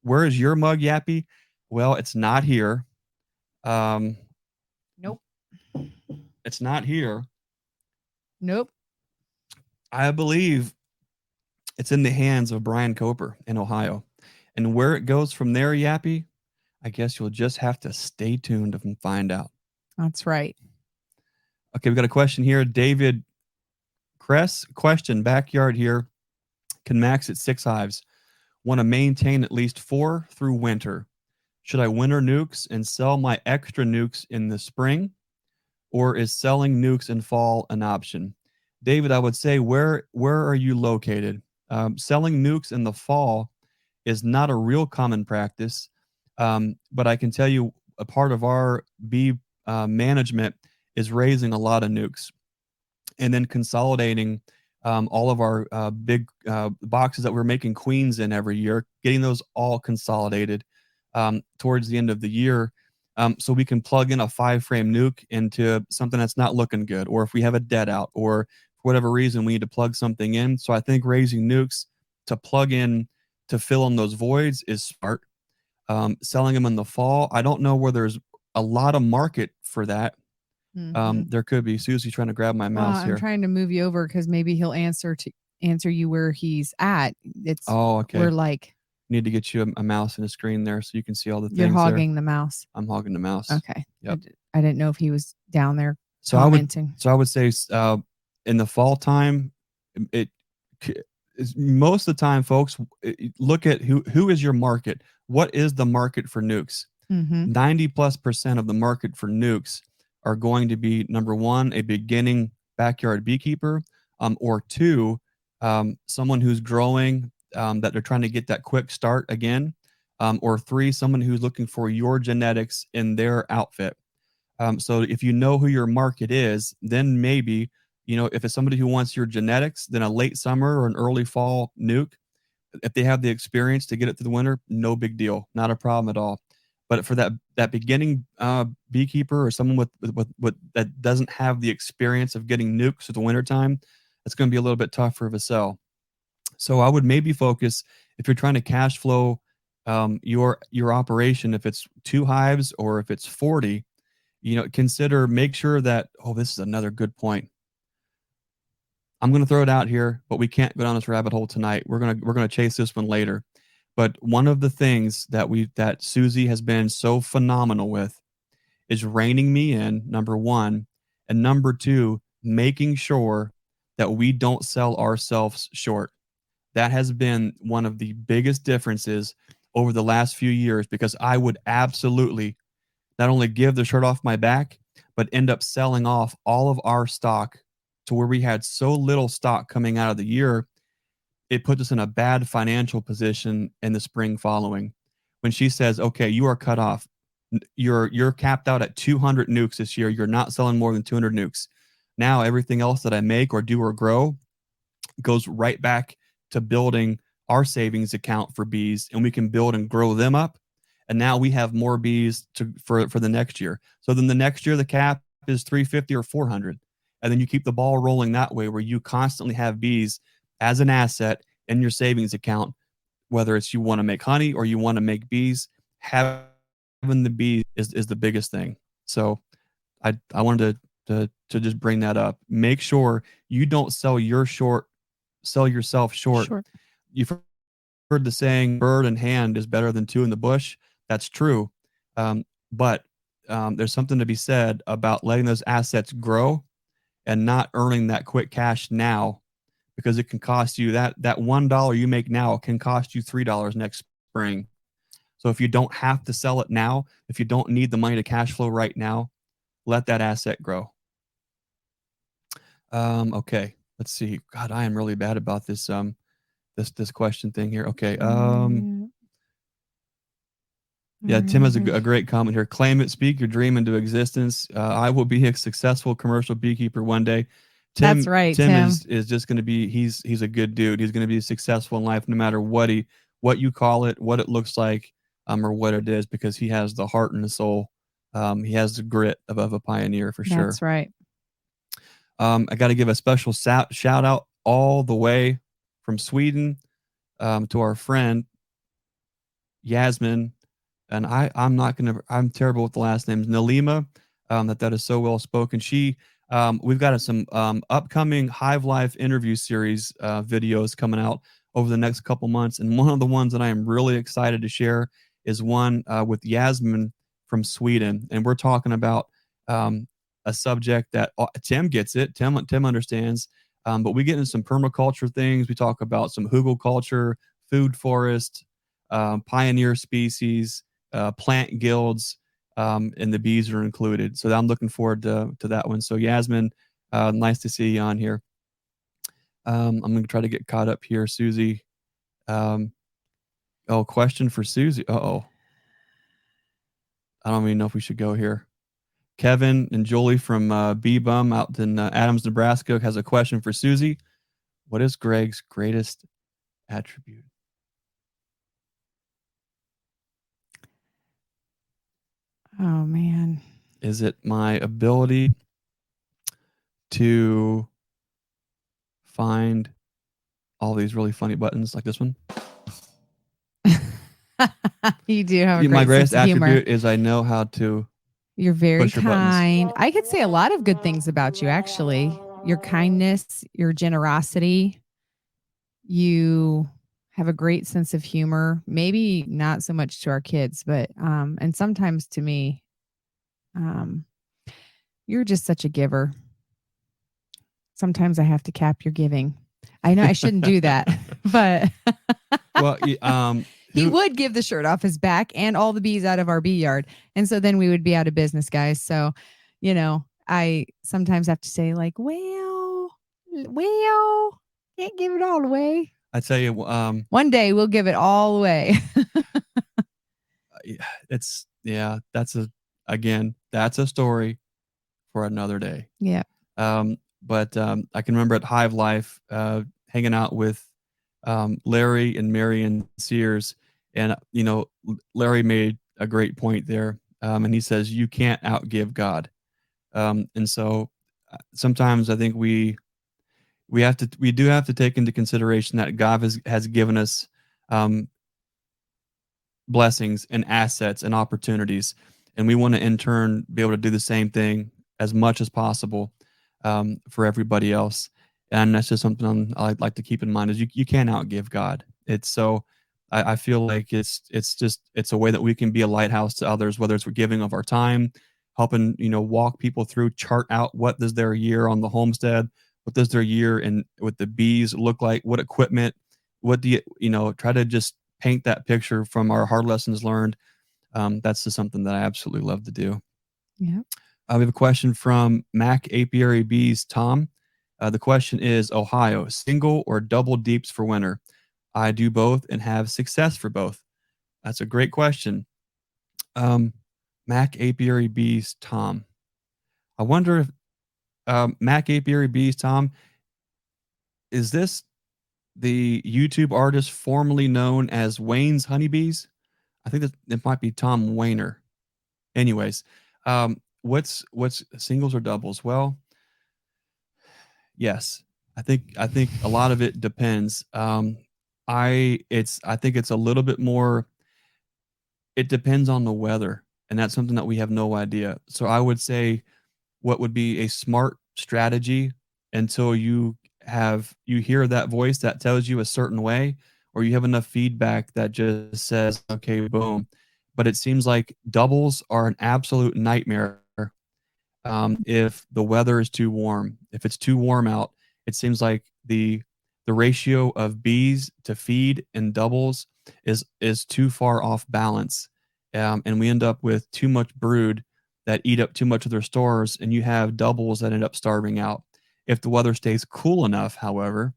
Where is your mug, Yappy? Well, it's not here. Nope. It's not here. Nope. I believe it's in the hands of Brian Coper in Ohio. And where it goes from there, Yappy, I guess you'll just have to stay tuned and find out. That's right. Okay, we got a question here. David Kress, question, backyard here, can max at 6 hives. Want to maintain at least 4 through winter. Should I winter NUCS and sell my extra NUCS in the spring? Or is selling NUCS in fall an option? David, I would say, where are you located? Selling NUCS in the fall is not a real common practice, but I can tell you a part of our bee management is raising a lot of nukes and then consolidating all of our big boxes that we're making queens in every year, getting those all consolidated towards the end of the year. So we can plug in a 5-frame nuke into something that's not looking good, or if we have a dead out, or for whatever reason we need to plug something in. So I think raising nukes to plug in to fill in those voids is smart. Selling them in the fall, I don't know where there's a lot of market for that. There could be. Susie trying to grab my mouse I'm here. trying to move you over because maybe he'll answer you where he's at. It's okay. We're like, need to get you a mouse and a screen there so you can see all the things. You're hogging the mouse. I'm hogging the mouse. Okay. Yep. I didn't know if he was down there So commenting. I would say in the fall time, it is most of the time, folks, look at who is your market. What is the market for nukes? 90+% of the market for nukes are going to be, number one, a beginning backyard beekeeper, or two, someone who's growing, that they're trying to get that quick start again, or three, someone who's looking for your genetics in their outfit. So if you know who your market is, then maybe, if it's somebody who wants your genetics, then a late summer or an early fall nuke, if they have the experience to get it through the winter, no big deal, not a problem at all. But for that beginning beekeeper or someone with that doesn't have the experience of getting nukes through the wintertime, it's going to be a little bit tougher of a sell. So I would maybe focus, if you're trying to cash flow your operation, if it's 2 hives or if it's 40, make sure that, this is another good point. I'm going to throw it out here, but we can't go down this rabbit hole tonight. We're going to chase this one later. But one of the things that Susie has been so phenomenal with is reining me in, number one, and number two, making sure that we don't sell ourselves short. That has been one of the biggest differences over the last few years, because I would absolutely not only give the shirt off my back, but end up selling off all of our stock to where we had so little stock coming out of the year. It put us in a bad financial position in the spring following. When she says, okay, you are cut off. You're capped out at 200 nukes this year. You're not selling more than 200 nukes. Now everything else that I make or do or grow goes right back to building our savings account for bees, and we can build and grow them up. And now we have more bees for the next year. So then the next year, the cap is 350 or 400. And then you keep the ball rolling that way, where you constantly have bees as an asset in your savings account, whether it's you want to make honey or you want to make bees. Having the bees is the biggest thing. So I wanted to just bring that up. Make sure you don't sell yourself short. You've heard the saying, bird in hand is better than 2 in the bush. That's true. But there's something to be said about letting those assets grow and not earning that quick cash now, because it can cost you that $1 you make now can cost you $3 next spring. So if you don't have to sell it now, if you don't need the money to cash flow right now, let that asset grow. Okay, let's see. God, I am really bad about this this question thing here. Okay. Yeah, Tim has a great comment here. Claim it, speak your dream into existence. I will be a successful commercial beekeeper one day. Tim, that's right. Tim is just going to be. He's a good dude. He's going to be successful in life, no matter what you call it, what it looks like, or what it is, because he has the heart and the soul. He has the grit of a pioneer for sure. That's right. I got to give a special shout out all the way from Sweden to our friend Yasmin. And I'm terrible with the last names. Nalima, that is so well spoken. We've got some upcoming Hive Life interview series videos coming out over the next couple months. And one of the ones that I am really excited to share is one with Yasmin from Sweden. And we're talking about a subject that Tim gets it. Tim understands. But we get into some permaculture things. We talk about some hugelkultur, food forest, pioneer species, plant guilds, and the bees are included. So I'm looking forward to that one. So Yasmin, nice to see you on here. I'm going to try to get caught up here, Susie. Question for Susie. I don't even know if we should go here. Kevin and Julie from Bee Bum out in Adams, Nebraska has a question for Susie. What is Greg's greatest attribute? Oh man. Is it my ability to find all these really funny buttons like this one? You do have a My great greatest sense of humor. attribute is I know how to You're very push your buttons. kind. I could say a lot of good things about you, actually. Your kindness, your generosity. You have a great sense of humor. Maybe not so much to our kids, but and sometimes to me. You're just such a giver. Sometimes I have to cap your giving. I know I shouldn't do that, but Well, he would give the shirt off his back and all the bees out of our bee yard. And so then we would be out of business, guys. So, you know, I sometimes have to say like, well, can't give it all away. I tell you, One day we'll give it all away. that's a story for another day. Yeah. But I can remember at Hive Life hanging out with Larry and Marion Sears, and Larry made a great point there, and he says you can't outgive God, and so sometimes I think we do have to take into consideration that God has given us blessings and assets and opportunities, and we want to in turn be able to do the same thing as much as possible for everybody else. And that's just something I'd like to keep in mind is you can't outgive God. It's so I feel like it's a way that we can be a lighthouse to others, whether it's we're giving of our time, helping walk people through, chart out what does their year on the homestead, what does their year in with the bees look like, what equipment, what do you try to just paint that picture from our hard lessons learned. That's just something that I absolutely love to do. Yeah. We have a question from Mac Apiary Bees Tom. The question is, Ohio, single or double deeps for winter? I do both and have success for both. That's a great question. Mac Apiary Bees Tom. I wonder if Mac Apiary Bees Tom, is this the YouTube artist formerly known as Wayne's Honeybees? I think that it might be Tom Wayner. Anyways, what's singles or doubles? Well, yes, I think a lot of it depends. I think it's a little bit more. It depends on the weather, and that's something that we have no idea. So I would say, what would be a smart strategy until you hear that voice that tells you a certain way, or you have enough feedback that just says, okay, boom. But it seems like doubles are an absolute nightmare if the weather is too warm. If it's too warm out, it seems like the ratio of bees to feed in doubles is too far off balance, and we end up with too much brood that eat up too much of their stores, and you have doubles that end up starving out. If the weather stays cool enough, however,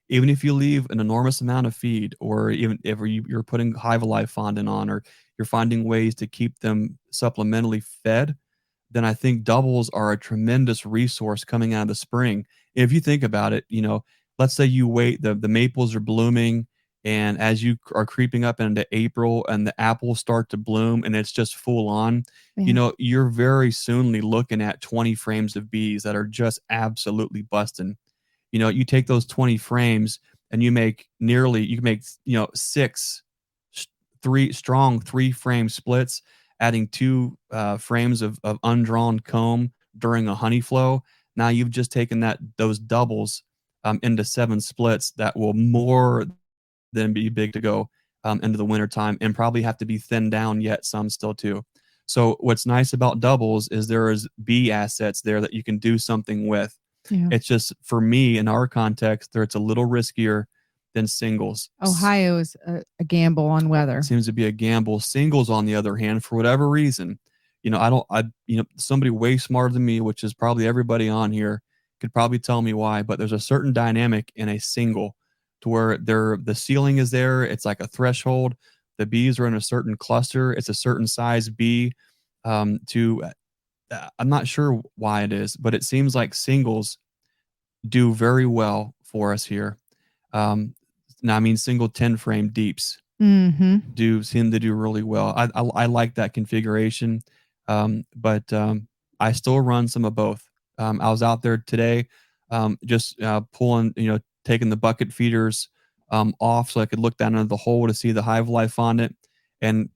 even if you leave an enormous amount of feed, or even if you're putting Hive Alive fondant on, or you're finding ways to keep them supplementally fed, then I think doubles are a tremendous resource coming out of the spring. If you think about it, let's say you wait, the maples are blooming, and as you are creeping up into April and the apples start to bloom and it's just full on, you're very soonly looking at 20 frames of bees that are just absolutely busting. You take those 20 frames and you can make six three frame splits, adding two frames of undrawn comb during a honey flow. Now you've just taken those doubles into 7 splits that will more than be big to go into the wintertime, and probably have to be thinned down yet some still too. So what's nice about doubles is there is bee assets there that you can do something with. Yeah. It's just, for me, in our context, it's a little riskier than singles. Ohio is a gamble on weather. It seems to be a gamble. Singles, on the other hand, for whatever reason, somebody way smarter than me, which is probably everybody on here, could probably tell me why, but there's a certain dynamic in a single to where the ceiling is there. It's like a threshold. The bees are in a certain cluster. It's a certain size bee to I'm not sure why it is, but it seems like singles do very well for us here. Now, I mean, single 10 frame deeps Mm-hmm. do seem to do really well. I like that configuration, but I still run some of both. I was out there today, just pulling, taking the bucket feeders off so I could look down into the hole to see the hive life on it. And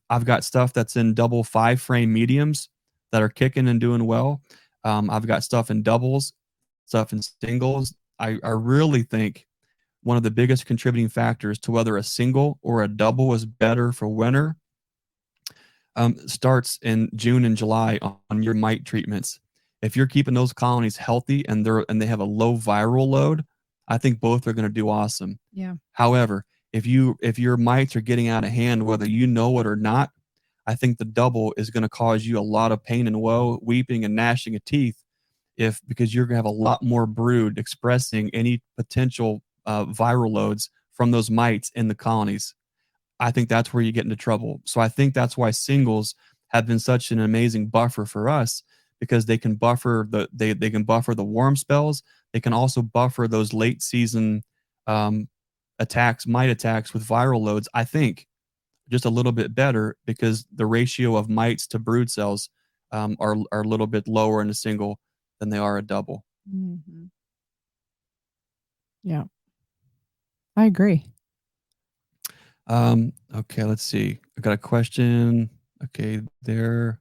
I've got stuff that's in double 5 frame mediums that are kicking and doing well. I've got stuff in doubles, stuff in singles. I really think one of the biggest contributing factors to whether a single or a double is better for winter starts in June and July on your mite treatments. If you're keeping those colonies healthy and they have a low viral load, I think both are going to do awesome. Yeah. However, if your mites are getting out of hand, whether you know it or not, I think the double is going to cause you a lot of pain and woe, weeping and gnashing of teeth, because you're going to have a lot more brood expressing any potential viral loads from those mites in the colonies. I think that's where you get into trouble. So I think that's why singles have been such an amazing buffer for us, because they can buffer they can buffer the warm spells. They can also buffer those late season mite attacks with viral loads. I think just a little bit better because the ratio of mites to brood cells are a little bit lower in a single than they are a double. Mm-hmm. Yeah, I agree. Okay, let's see. I got a question. Okay, there.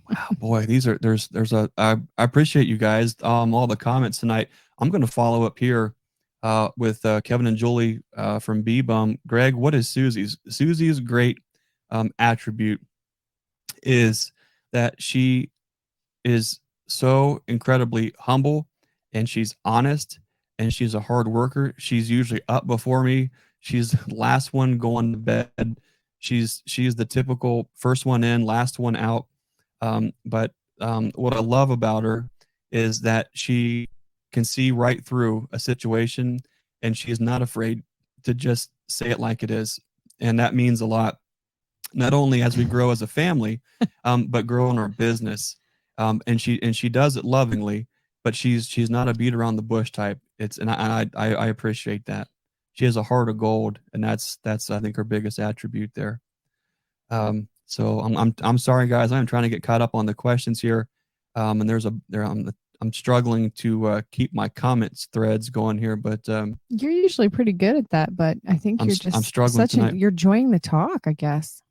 Wow, boy, I appreciate you guys. All the comments tonight. I'm going to follow up here with Kevin and Julie from Bee Bum. Greg, what is Susie's? Susie's great attribute is that she is so incredibly humble, and she's honest, and she's a hard worker. She's usually up before me. She's the last one going to bed. She's the typical first one in, last one out. But what I love about her is that she can see right through a situation, and she is not afraid to just say it like it is. And that means a lot, not only as we grow as a family, but grow in our business. And she does it lovingly, but she's not a beat around the bush type. I appreciate that. She has a heart of gold, and that's I think her biggest attribute there. So I'm sorry, guys. I'm trying to get caught up on the questions here, and I'm struggling to keep my comments threads going here, but you're usually pretty good at that. But I think I'm struggling tonight. You're enjoying the talk, I guess.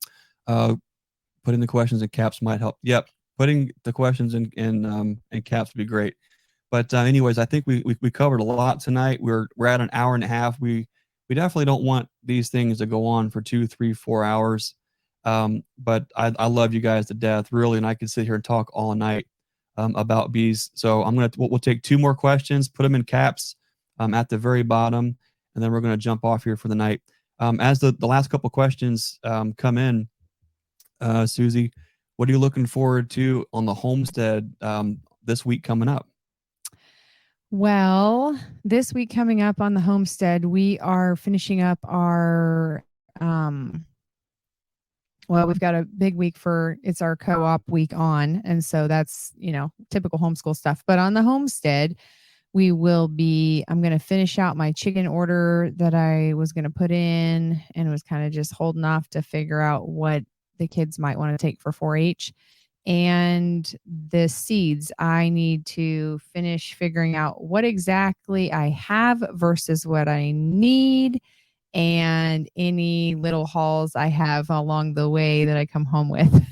Putting the questions in caps might help. Yep, putting the questions in caps would be great. But anyways, I think we covered a lot tonight. We're at an hour and a half. We definitely don't want these things to go on for 2, 3, 4 hours. But I love you guys to death, really, and I could sit here and talk all night about bees. So we'll take 2 more questions, put them in caps at the very bottom, and then we're going to jump off here for the night. As the last couple questions come in, Susie, what are you looking forward to on the homestead this week coming up? Well, this week coming up on the homestead, we are finishing up our we've got a big week it's our co-op week on. And so that's, typical homeschool stuff. But on the homestead, I'm going to finish out my chicken order that I was going to put in, and was kind of just holding off to figure out what the kids might want to take for 4-H. And the seeds, I need to finish figuring out what exactly I have versus what I need, and any little hauls I have along the way that I come home with.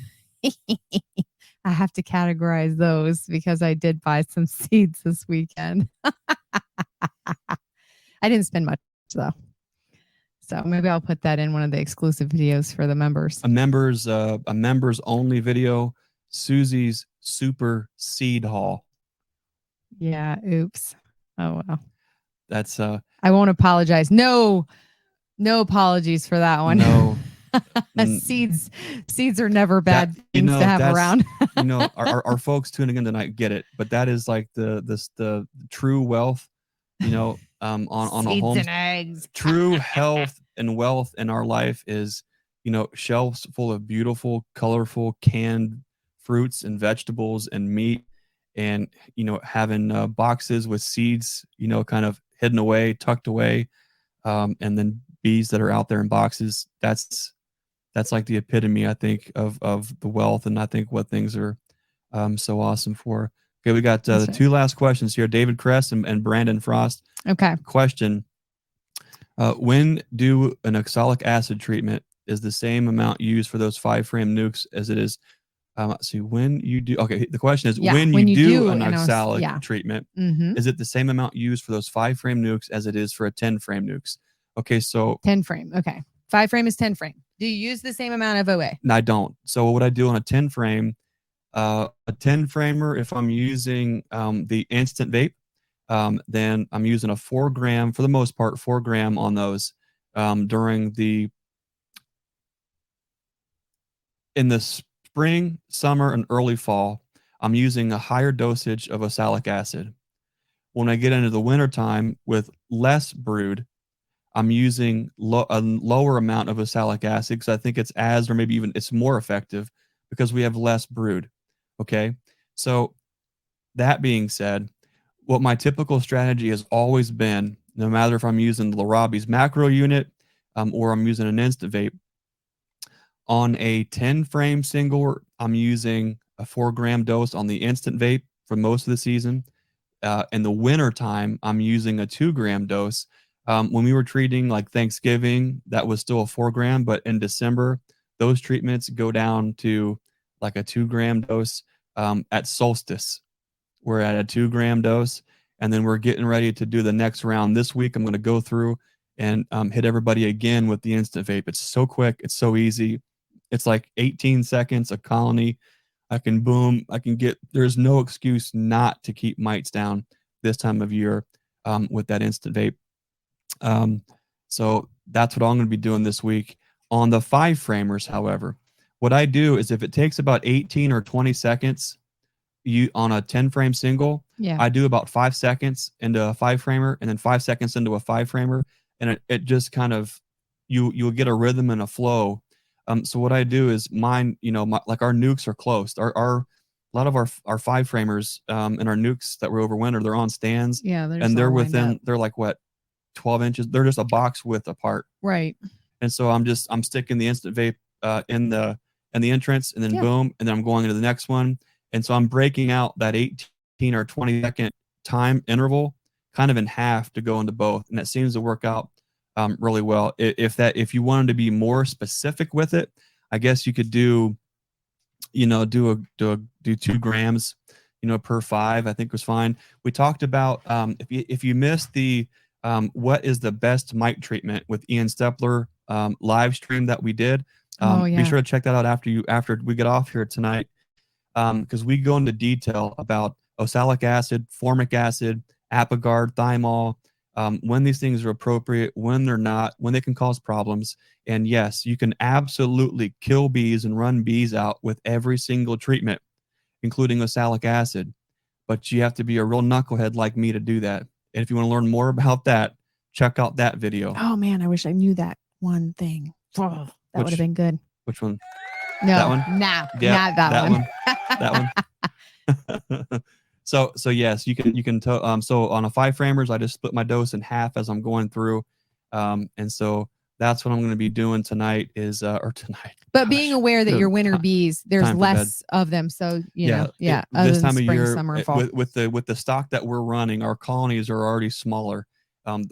I have to categorize those because I did buy some seeds this weekend. I didn't spend much though. So maybe I'll put that in one of the exclusive videos for the members. A members only video, Susie's super seed haul. Yeah, oops. Oh well. That's I won't apologize. No apologies for that one. No. Seeds are never bad things to have around. Our folks tuning in tonight get it, but that is like the true wealth, on seeds a home. And eggs. True health and wealth in our life is, shelves full of beautiful, colorful, canned fruits and vegetables and meat, and having boxes with seeds, kind of hidden away, tucked away, and then bees that are out there in boxes. That's like the epitome, I think, of the wealth, and I think what things are so awesome for. Okay, we got the two last questions here. David Kress and Brandon Frost. Okay. Question: when do an oxalic acid treatment is the same amount used for those 5-frame nukes as it is? Let's see. When you do, okay. The question is, when you do an oxalic treatment, is it the same amount used for those 5-frame nukes as it is for a 10-frame nukes? Okay, so 10-frame. Okay, 5-frame is 10-frame. Do you use the same amount of OA? No, I don't. So what I do on a 10-frame, a 10-framer, if I'm using the INSTANTVAP, then I'm using a 4 gram, for the most part, 4 gram on those during in the spring, summer, and early fall. I'm using a higher dosage of oxalic acid. When I get into the wintertime with less brood, I'm using a lower amount of oxalic acid because I think it's or maybe even it's more effective because we have less brood. Okay. So that being said, what my typical strategy has always been, no matter if I'm using the Larabi's macro unit or I'm using an INSTANTVAP, on a 10-frame single, I'm using a 4 gram dose on the INSTANTVAP for most of the season. In the winter time, I'm using a 2 gram dose. When we were treating like Thanksgiving, that was still a 4 gram, but in December, those treatments go down to like a 2 gram dose. At solstice, we're at a 2 gram dose, and then we're getting ready to do the next round. This week, I'm going to go through and hit everybody again with the INSTANTVAP. It's so quick. It's so easy. It's like 18 seconds, a colony. I can boom. There's no excuse not to keep mites down this time of year with that INSTANTVAP. So that's what I'm going to be doing this week. On the 5-framers, however, what I do is if it takes about 18 or 20 seconds on a 10-frame single, I do about 5 seconds into a 5-framer and then 5 seconds into a 5-framer. And it just kind of, you'll get a rhythm and a flow. So what I do is mine, like our nukes are closed. A lot of our 5-framers and our nukes that were over winter, they're on stands. Yeah. And they're they're like what, 12 inches. They're just a box width apart. Right. And so I'm sticking the INSTANTVAP in the entrance, and then boom, and then I'm going into the next one. And so I'm breaking out that 18 or 20 second time interval kind of in half to go into both. And that seems to work out really well. If you wanted to be more specific with it, I guess you could do 2 grams, per 5, I think was fine. We talked about if you missed the what is the best mite treatment with Ian Stepler live stream that we did. Be sure to check that out after we get off here tonight, because we go into detail about oxalic acid, formic acid, Apogard, thymol, when these things are appropriate, when they're not, when they can cause problems. And yes, you can absolutely kill bees and run bees out with every single treatment, including oxalic acid. But you have to be a real knucklehead like me to do that. And if you want to learn more about that, check out that video. Oh man, I wish I knew that one thing. Oh, that would have been good. Which one? No, that one? Nah, yeah, not that one. That one. So yes, you can. So on a 5-framers, I just split my dose in half as I'm going through, and so that's what I'm going to be doing tonight. But being aware that your winter bees, there's less of them, so this time of year, summer, and fall. with the stock that we're running, our colonies are already smaller.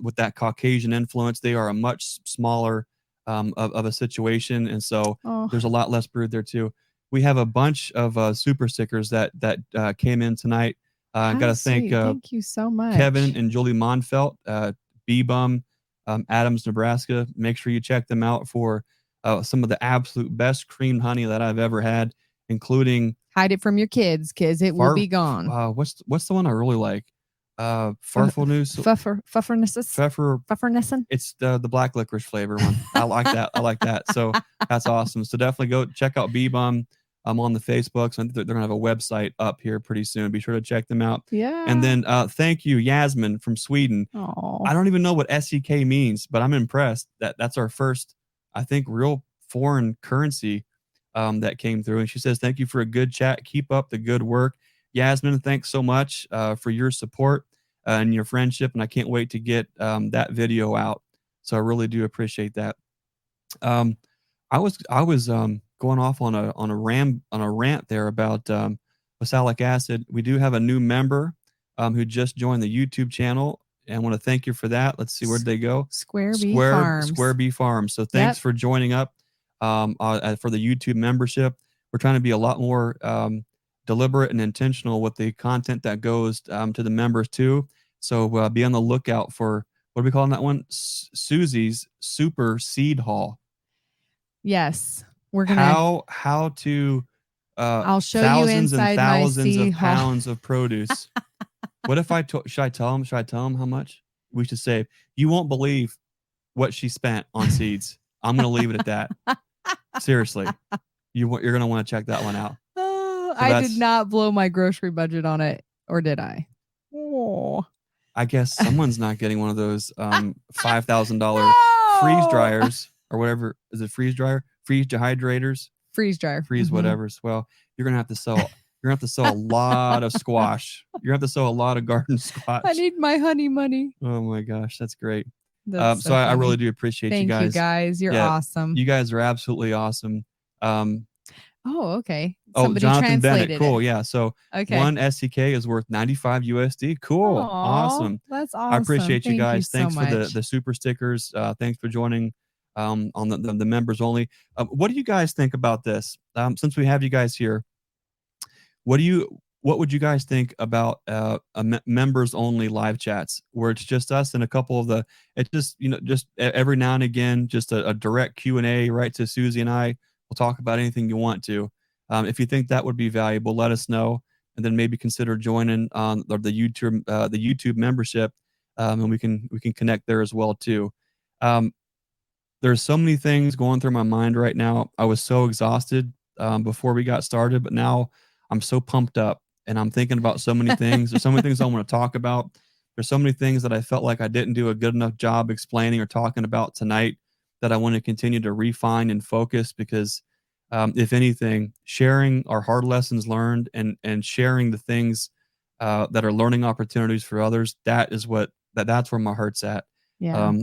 With that Caucasian influence, they are a much smaller of a situation, and so there's a lot less brood there too. We have a bunch of super stickers that came in tonight. Got to thank you so much, Kevin and Julie Monfelt, Bee Bum, Adams, Nebraska. Make sure you check them out for some of the absolute best creamed honey that I've ever had, including hide it from your kids because it will be gone. What's the one I really like? Pfeffernissen. It's the black licorice flavor one. I like that. So that's awesome. So definitely go check out Bee Bum. I'm on the Facebook, so they're gonna have a website up here pretty soon. Be sure to check them out. Yeah. And then thank you, Yasmin from Sweden. Aww. I don't even know what SEK means, but I'm impressed that's our first, I think, real foreign currency that came through. And she says, thank you for a good chat. Keep up the good work. Yasmin, thanks so much for your support and your friendship. And I can't wait to get that video out. So I really do appreciate that. I was going off on a rant there about oxalic acid. We do have a new member who just joined the YouTube channel, and I want to thank you for that. Let's see, where'd they go? Square Bee Farms. Square Bee Farms. So thanks for joining up for the YouTube membership. We're trying to be a lot more deliberate and intentional with the content that goes to the members too. So be on the lookout for, what are we calling that one? Susie's Super Seed Haul. Yes, we're gonna. How to I'll show thousands you and inside thousands my of seed haul. pounds of produce. What if should I tell them? Should I tell them how much we should save? You won't believe what she spent on seeds. I'm going to leave it at that. Seriously, you're going to want to check that one out. So I did not blow my grocery budget on it, or did I? Oh, I guess someone's not getting one of those $5,000 freeze dryers or whatever. Is it freeze dryer? Freeze dehydrators? Freeze dryer. Freeze whatever's. Well, you're gonna have to sell. You're gonna have to sell a lot of squash. You're gonna have to sell a lot of garden squash. I need my honey money. Oh my gosh, that's great. That's so I really do appreciate you guys. Thank you guys. You're awesome. You guys are absolutely awesome. Oh, okay. Somebody Jonathan Bennett. Cool. Yeah. So okay. one SCK is worth 95 USD. Cool. Aww, awesome. That's awesome. I appreciate you guys. Thanks so for the super stickers. Thanks for joining on the members only. What do you guys think about this? Since we have you guys here, what would you guys think about members only live chats where it's just us and a couple of it's just, just every now and again, just a direct Q&A right to Susie and I. We'll talk about anything you want to. If you think that would be valuable, let us know, and then maybe consider joining on the YouTube membership, and we can connect there as well too. There's so many things going through my mind right now. I was so exhausted before we got started, but now I'm so pumped up, and I'm thinking about so many things. There's so many things I want to talk about. There's so many things that I felt like I didn't do a good enough job explaining or talking about tonight that I want to continue to refine and focus, because if anything, sharing our hard lessons learned and sharing the things that are learning opportunities for others, that's where my heart's at. Yeah.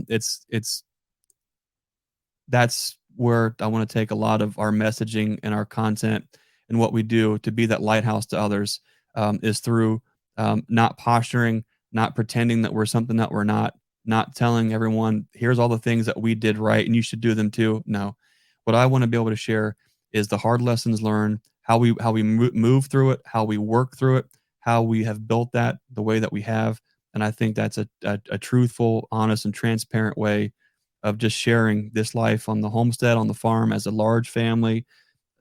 That's where I want to take a lot of our messaging and our content and what we do to be that lighthouse to others, is through not posturing, not pretending that we're something that we're not telling everyone, here's all the things that we did right and you should do them too. No, what I want to be able to share is the hard lessons learned, how we move through it, how we work through it, how we have built that the way that we have. And I think that's a truthful, honest, and transparent way of just sharing this life on the homestead, on the farm, as a large family,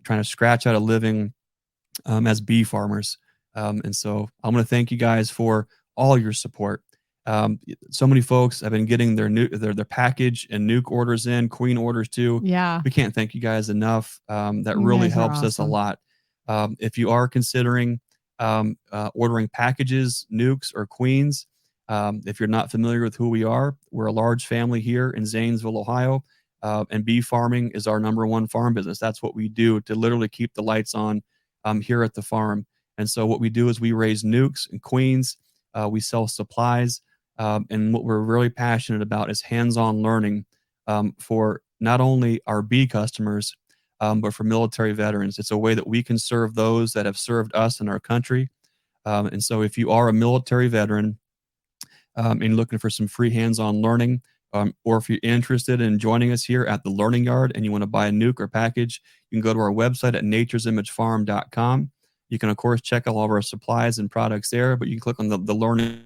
trying to scratch out a living as bee farmers. And so I want to thank you guys for all your support. So many folks have been getting their package and NUCS orders in, queen orders too. Yeah. We can't thank you guys enough. That really helps us a lot. If you are considering ordering packages, NUCS or queens, if you're not familiar with who we are, we're a large family here in Zanesville, Ohio, and bee farming is our #1 farm business. That's what we do to literally keep the lights on here at the farm. And so what we do is we raise NUCS and queens. We sell supplies. And what we're really passionate about is hands-on learning for not only our bee customers, but for military veterans. It's a way that we can serve those that have served us and our country. And so if you are a military veteran and looking for some free hands-on learning, or if you're interested in joining us here at the Learning Yard and you want to buy a NUCS or package, you can go to our website at nature'simagefarm.com. You can, of course, check all of our supplies and products there, but you can click on the Learning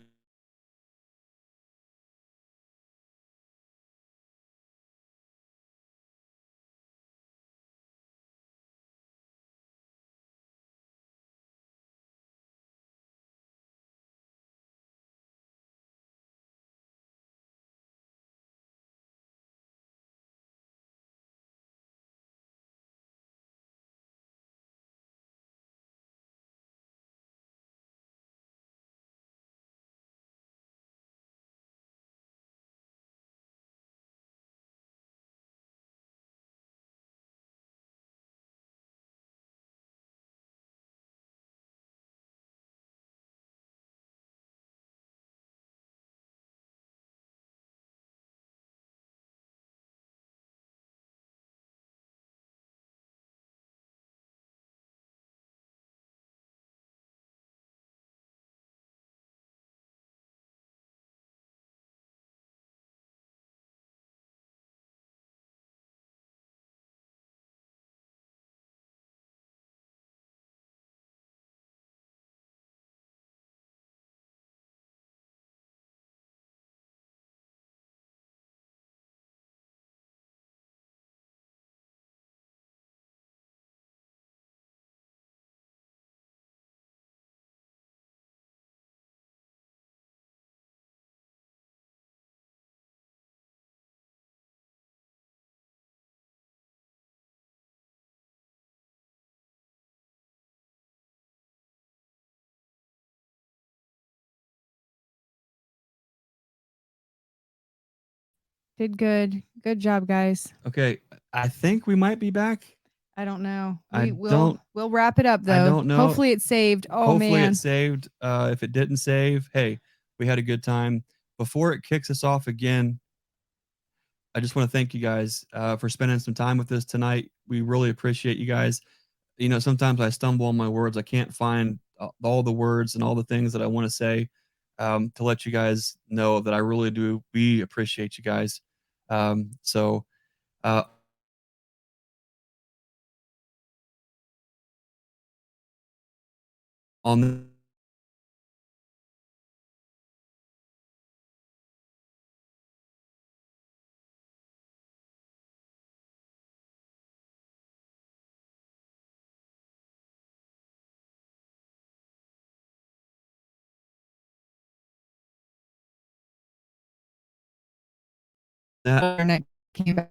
Did good. Good job, guys. Okay, I think we might be back. I don't know. I We'll wrap it up though. I don't know. Hopefully it saved. Oh Hopefully man. it saved. If it didn't save, hey, we had a good time. Before it kicks us off again, I just want to thank you guys for spending some time with us tonight. We really appreciate you guys. You know, sometimes I stumble on my words. I can't find all the words and all the things that I want to say to let you guys know that I really do. We appreciate you guys. So on the that Internet came back.